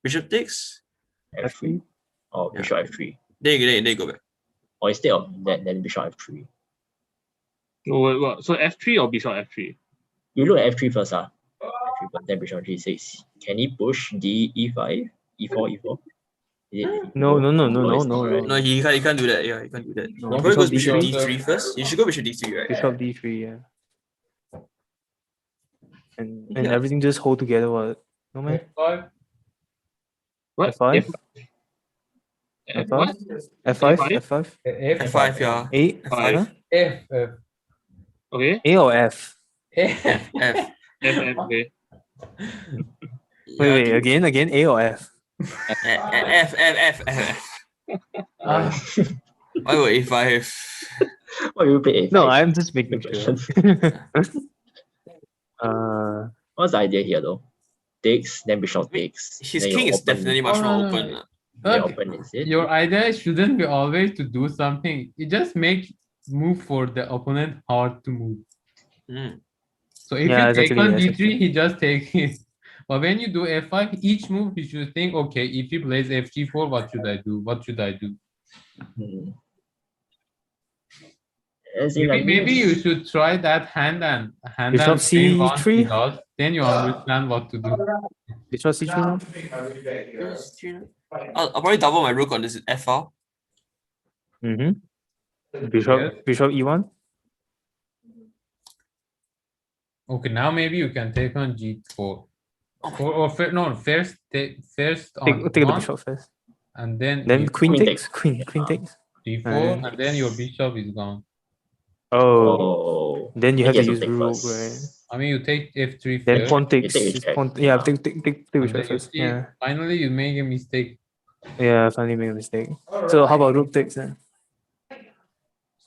Bishop takes. F3 or Yeah. bishop F3. Then you go back. Or instead of that, then bishop F3. No, wait, what? So F3 or bishop F3? You look at F3 first, F3 first, then bishop G6. Can he push D E5, E4, E4? Is it No, or is right? No, he can't do that. Yeah, he can't do that. No, He probably goes bishop bishop D3. d3 first. You should go bishop d3, right? Bishop d3, yeah. And Yeah. everything just hold together. What? No man. F5. What? F5? F, what? F5? A5? F5? f5, yeah. 8? Five. Huh? F. Okay. A or F? F. F, okay. Wait, again, A or F? F. Ah, Why would a5? Why you play A5? No, I'm just making Good sure. What's the idea here though? Takes, then bishop takes. His then king you is open, definitely much more Oh, open. then look, open is it? your idea shouldn't be always to do something. It just makes move for the opponent hard to move. Mm. So if Yeah, you take exactly, on yes, d3, exactly. he just takes it. But when you do f5, each move you should think, okay, if he plays fg4, what should I do? What should I do? Hmm. As in, Maybe you should try that hand and Bishop playing on he C3? does. Then you understand what to do. Bishop C3 now? I'll probably double my rook on this FR. Mm-hmm. Yes. Bishop E1? Okay, now maybe you can take on g4. First Take on the E1, bishop first. and then Then queen Queen takes. Queen takes. d4, and then your bishop is gone. Oh. Then you have to he has use take rook, first. right? I mean, you take f3 Then first, pawn takes. take check. Yeah, take and bishop then you first. see, Yeah. finally you make a mistake. Yeah, I finally made a mistake. So how about rook takes then?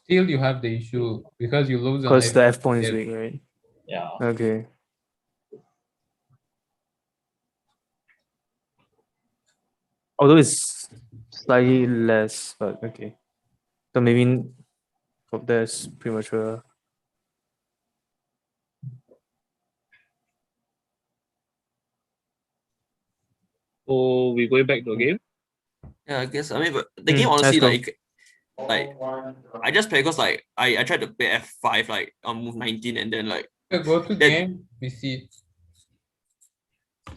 Still, you have the issue because you lose on Because the f pawn is F. weak, right? Yeah. Okay. Although it's slightly less, but okay. So maybe hope that's premature. So we going back to the game. Yeah, I guess. I mean, but the game honestly, like I just play because like I tried to play f5 like on move 19 and then like Go to Then- game, we see.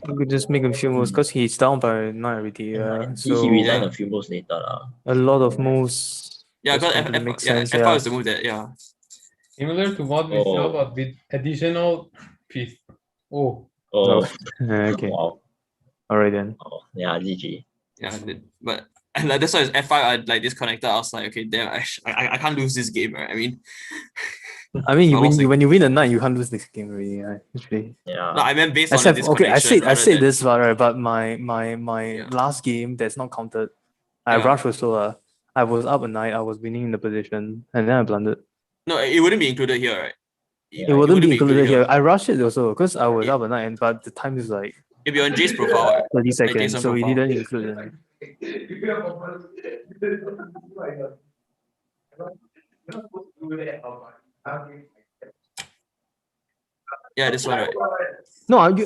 You could just make a few moves because he's down by 9 already. Yeah, He so resigned Yeah. a few moves later. a lot of moves. yeah, just because don't really make yeah, sense. f5 Yeah. is the move that Similar to what we Oh. saw, but with additional piece. Oh, Oh, Okay. wow. Alright then. Oh, yeah, GG. but and like that's why it's f5 I like disconnected. I was like, okay, damn, I can't lose this game, right? I mean, I mean, I was like- when you win a night, you can't lose this game already. Yeah, actually. Yeah. no, I meant based Except on the okay, disconnection. I rather said than- this right, but my Yeah. last game that's not counted. I Yeah. rushed also. I was up a night. I was winning in the position, and then I blundered. No, it wouldn't be included here, right? Yeah, It wouldn't be included here. I rushed it also because I was It- up a night, but the time is like It'd be on Jay's profile, right? 30 seconds, Jason so we profile. didn't include it. Yeah, this one, right? No,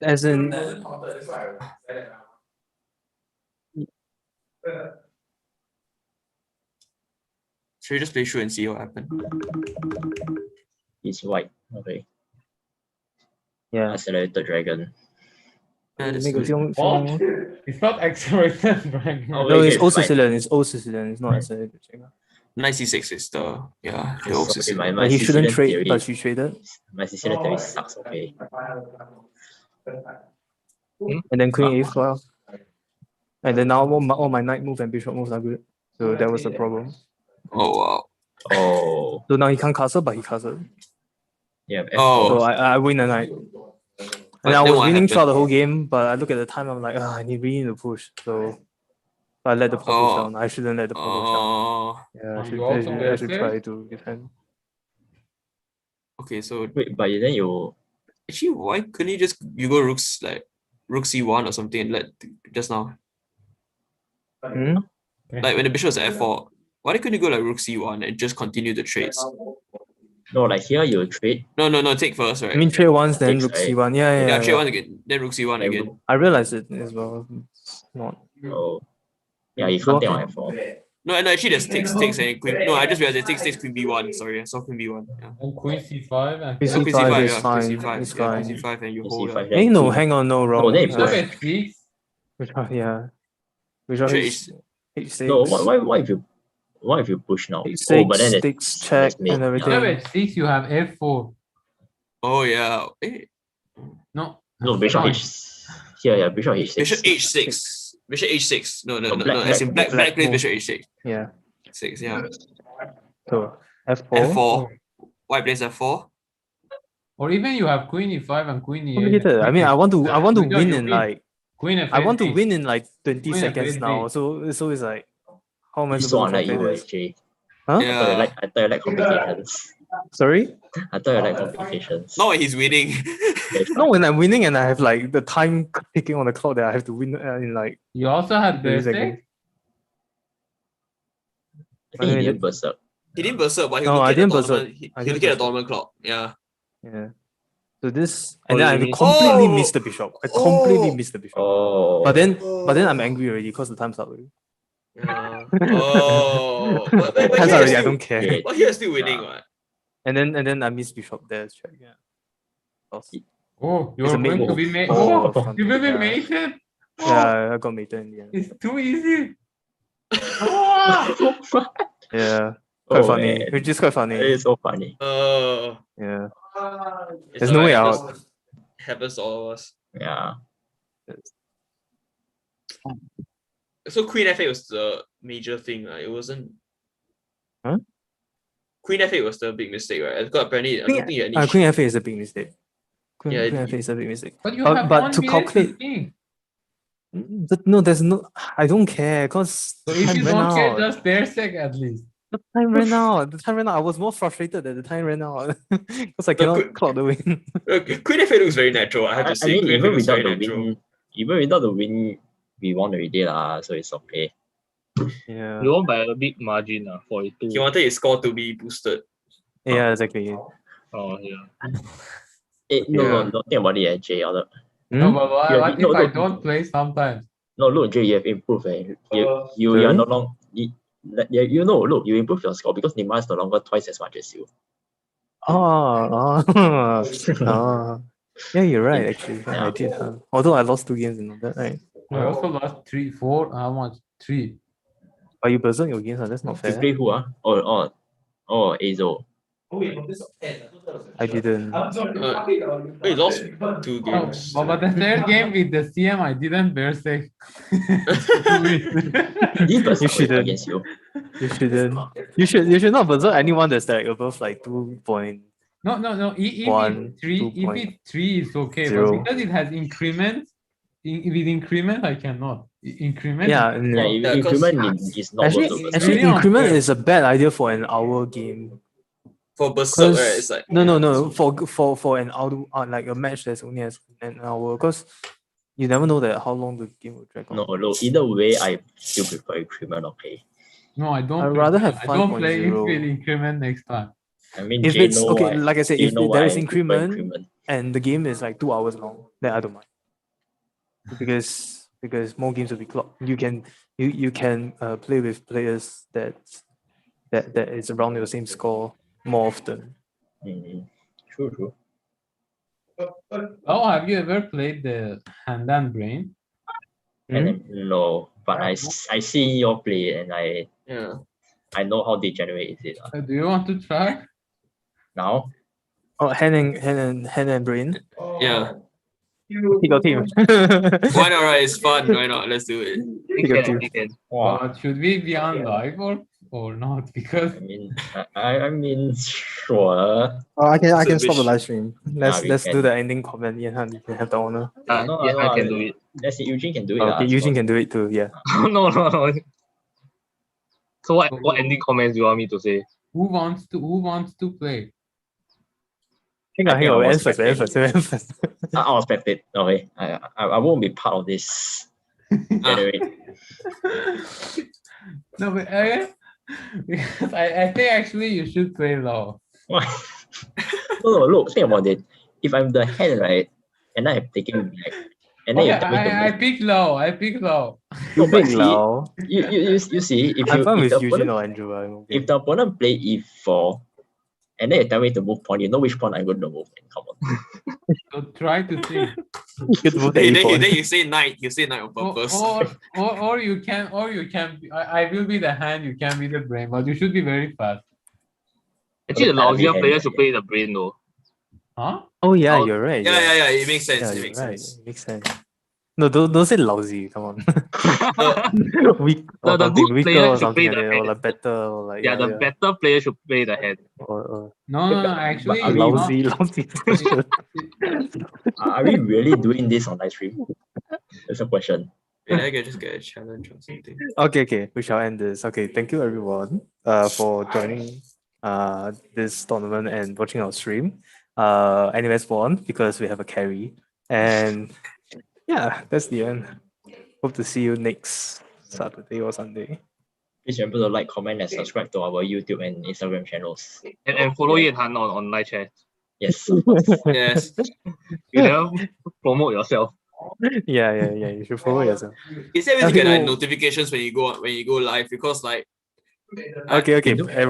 as in Should we just play through and see what happened? It's white. Okay. yeah. Accelerated dragon. Yeah, this Make a one. few What? more. It's not accelerated dragon. Oh, No, wait, it's okay, old fine. Sicilian. It's old Sicilian. It's not accelerated. knight c6 is the the Sorry, obsessive. my He shouldn't Sicilian trade, theory, but she traded. my Sicilian theory sucks. Okay. And then queen a5. And then now all my knight move and bishop moves are good. So that was the problem. Oh wow. Oh, So now he can't castle, but he castled. yeah. Oh. So F4. I win the knight. But And I then was what winning happened? throughout the whole game, but I look at the time, I'm like, I really need to push. So I let the pawn push Oh. down. I shouldn't let the pawn push down. Oh. Yeah, You also I should get try it? to defend. Okay, so Wait, but then you actually, why couldn't you go rook c1 or something and let just now? Hmm? Like when the bishop was at f4, why couldn't you go like rook c1 and just continue the trades? no, like here you trade. No, take first, I right? mean, trade once, then Takes, rook right? c1. Yeah. trade one again, then rook c1 Like, again. I realized it as well. It's not. Oh, yeah, you can't take on F4. No, actually there's takes and queen. No, I just realized it takes queen b1. Sorry, I saw queen b1. Yeah. And queen c5 and Queen So queen c5 c5, is yeah, fine. queen c5, It's yeah, fine. queen c5, and you Queen hold. C5, Hey, then no, queen- hang on, no, wrong. then bishop push. h6. Yeah. Bishop Bishop h6. No, why if you push now? h6, Oh, but then sticks, check, mate. and everything. Bishop h6, you have f4. Oh yeah. No. No, bishop fine. H. Here, yeah, bishop H6. Bishop h6. Bishop h6. No. black- As in black plays move. bishop h6. Yeah. 6, yeah. So f4. f4. White plays f4. Or even you have queen e5 and queen e8. Complicated. I mean, I want to win in like Queen f8. I want to win in like 20 Queen seconds F8. now. So it's like, how am I It's so supposed to unlike play you, this? actually. Huh? Yeah. I thought you like complications. Sorry? I thought you like complications. Not when he's winning. No, when I'm winning and I have like the time ticking on the clock that I have to win in like You also had 30 basic. seconds. I think he didn't berserk. He didn't berserk, but No, he'll I look at the didn't berserk. tournament. I He'll didn't look at the berserk. tournament clock. Yeah. Yeah. So this Oh, and then I you mean- completely Oh! missed the bishop. I completely Oh! missed the bishop. Oh. But then I'm angry already because the time's up already. Yeah. Oh. But Time's he up was already, I still, don't care. Yeah. but he was still winning, Yeah. right? And then I missed bishop there. Check. Yeah. Lost. Oh, It's you're a mate going to move. be made. Oh, Oh, something, you will be yeah. mated. Oh, Yeah, I got mated in the end. it's too easy. Oh, Yeah. Quite Oh, funny. man. Which is quite funny. It's so funny. Yeah. It's There's no way alright, out. happens to all of us. Yeah. So Queen F8 was the major thing, right? It wasn't. Huh? Queen F8 was the big mistake, right? Because apparently, I don't think you had any. Queen F8 is a big mistake. Queen Yeah, F8 is a big mistake. but you have but one to minute calculate, king. no, there's no. I don't care because So if time you ran don't care, out. just basic at least. The time ran out. The time ran out. I was more frustrated that the time ran out because I cannot quick- clock the win. Queen F8 looks very natural. I have to I say, mean, Queen F8 even looks without very the natural. win, we won already lah, so it's okay. Yeah. You won by a big margin, 42. He wanted his score to be boosted. Yeah, exactly. Oh, yeah. No, Yeah. don't think about it, Jay. No, Hmm? but what, Yeah, what no, if I no. don't play sometimes? No, look, Jay, you have improved. You are Really? no longer. You know, look, you improved your score because Nima is no longer twice as much as you. Oh. Yeah, you're right. Actually, Yeah. I did. Although I lost 2 games and all that, right? I also lost 3, 4. How much? 3. But you berserk your games. That's not You fair. play who? Azo. I didn't. He lost 2 Oh, games. but the third game with the CM, I didn't basic. He berserk shouldn't. against you. You shouldn't. You should not berserk anyone that's like above like 2.0. No. If 1, it's 3, 2 if point it's 3, it's okay. zero. But because it has increments, with increment, I cannot. Increment. Yeah, Yeah, Yeah, 'cause- increment is not worth to Actually, berserk. really increment unfair. is a bad idea for an hour game. For Berserk, right? It's 'Cause- like. no. For an hour, like a match that's only has an hour, because you never know that how long the game will drag on. No, look, either way, I still prefer increment, okay? No, I don't. I'd rather prefer- have I don't play 5.0. with increment next time. I mean, If Jay it's know okay, why- like I said, Jay if know there why is I prefer increment and the game is like 2 hours long, then I don't mind. Because more games will be clocked. You can play with players that is around your same score more often. True. Oh, have you ever played the Hand and Brain? Hmm? And no, but I see your play and I Yeah. I know how degenerate is it Do you want to try? now. Oh, hand and brain. Yeah. Pick your team. Why not, right? It's fun. Why not? Let's do it. We Pick a can, team. we can. Wow. But should we be on live or not? Because I mean, sure. Oh, I So can stop the which- live stream. Let's we let's do can. the ending comment. Yeah, you can have the honor. No, Yeah, no, I can do it. Let's see, Eugene can do it. Okay, Eugene can do it too. Yeah. No. So what ending comments do you want me to say? who wants to play? Hang I on, think hang on. I We was end first. We end first. We end first. I was expected. Okay, I won't be part of this. Generate. No, but because I think actually you should play low. No, look, think about it. If I'm the hand, right, and I have taken black, and then Okay, you tell me to I move. pick low. I pick low. No, but Big see, Lao. you see, if I'm you fine if with the Eugene opponent, or Andrew. I'm okay. if the opponent play e4, and then you tell me to move pawn, you know which pawn I'm going to move. Come on. So try to think. Good move that Then, you then fought. you say knight. You say knight on purpose. Or you can I will be the hand, you can be the brain, but you should be very fast. Actually, the I agree, lousier Henry, players should play the brain though. Huh? Oh yeah, Oh, you're right. Yeah. It makes sense. Yeah, It you're makes right. sense. It makes sense. No, don't say lousy. Come on. Weak or The something good weaker player or should something play like the that, or hand. like better, or like Yeah, the better player should play the hand. or No, actually But it's lousy, not. lousy. Are we really doing this on live stream? That's a question. Wait, I can just get a challenge or something. Okay, we shall end this. Okay, thank you everyone for joining this tournament and watching our stream. Anyways won because we have a carry. And yeah, that's the end. Hope to see you next Saturday or Sunday. Please remember to like, comment, and subscribe to our YouTube and Instagram channels. And follow Yan Han on live chat. Yes, of course. Yes. You never promote yourself. Yeah, you should follow yourself. Is there a way to Okay, get like well- notifications when you go live? Because like Okay, You do- everyone.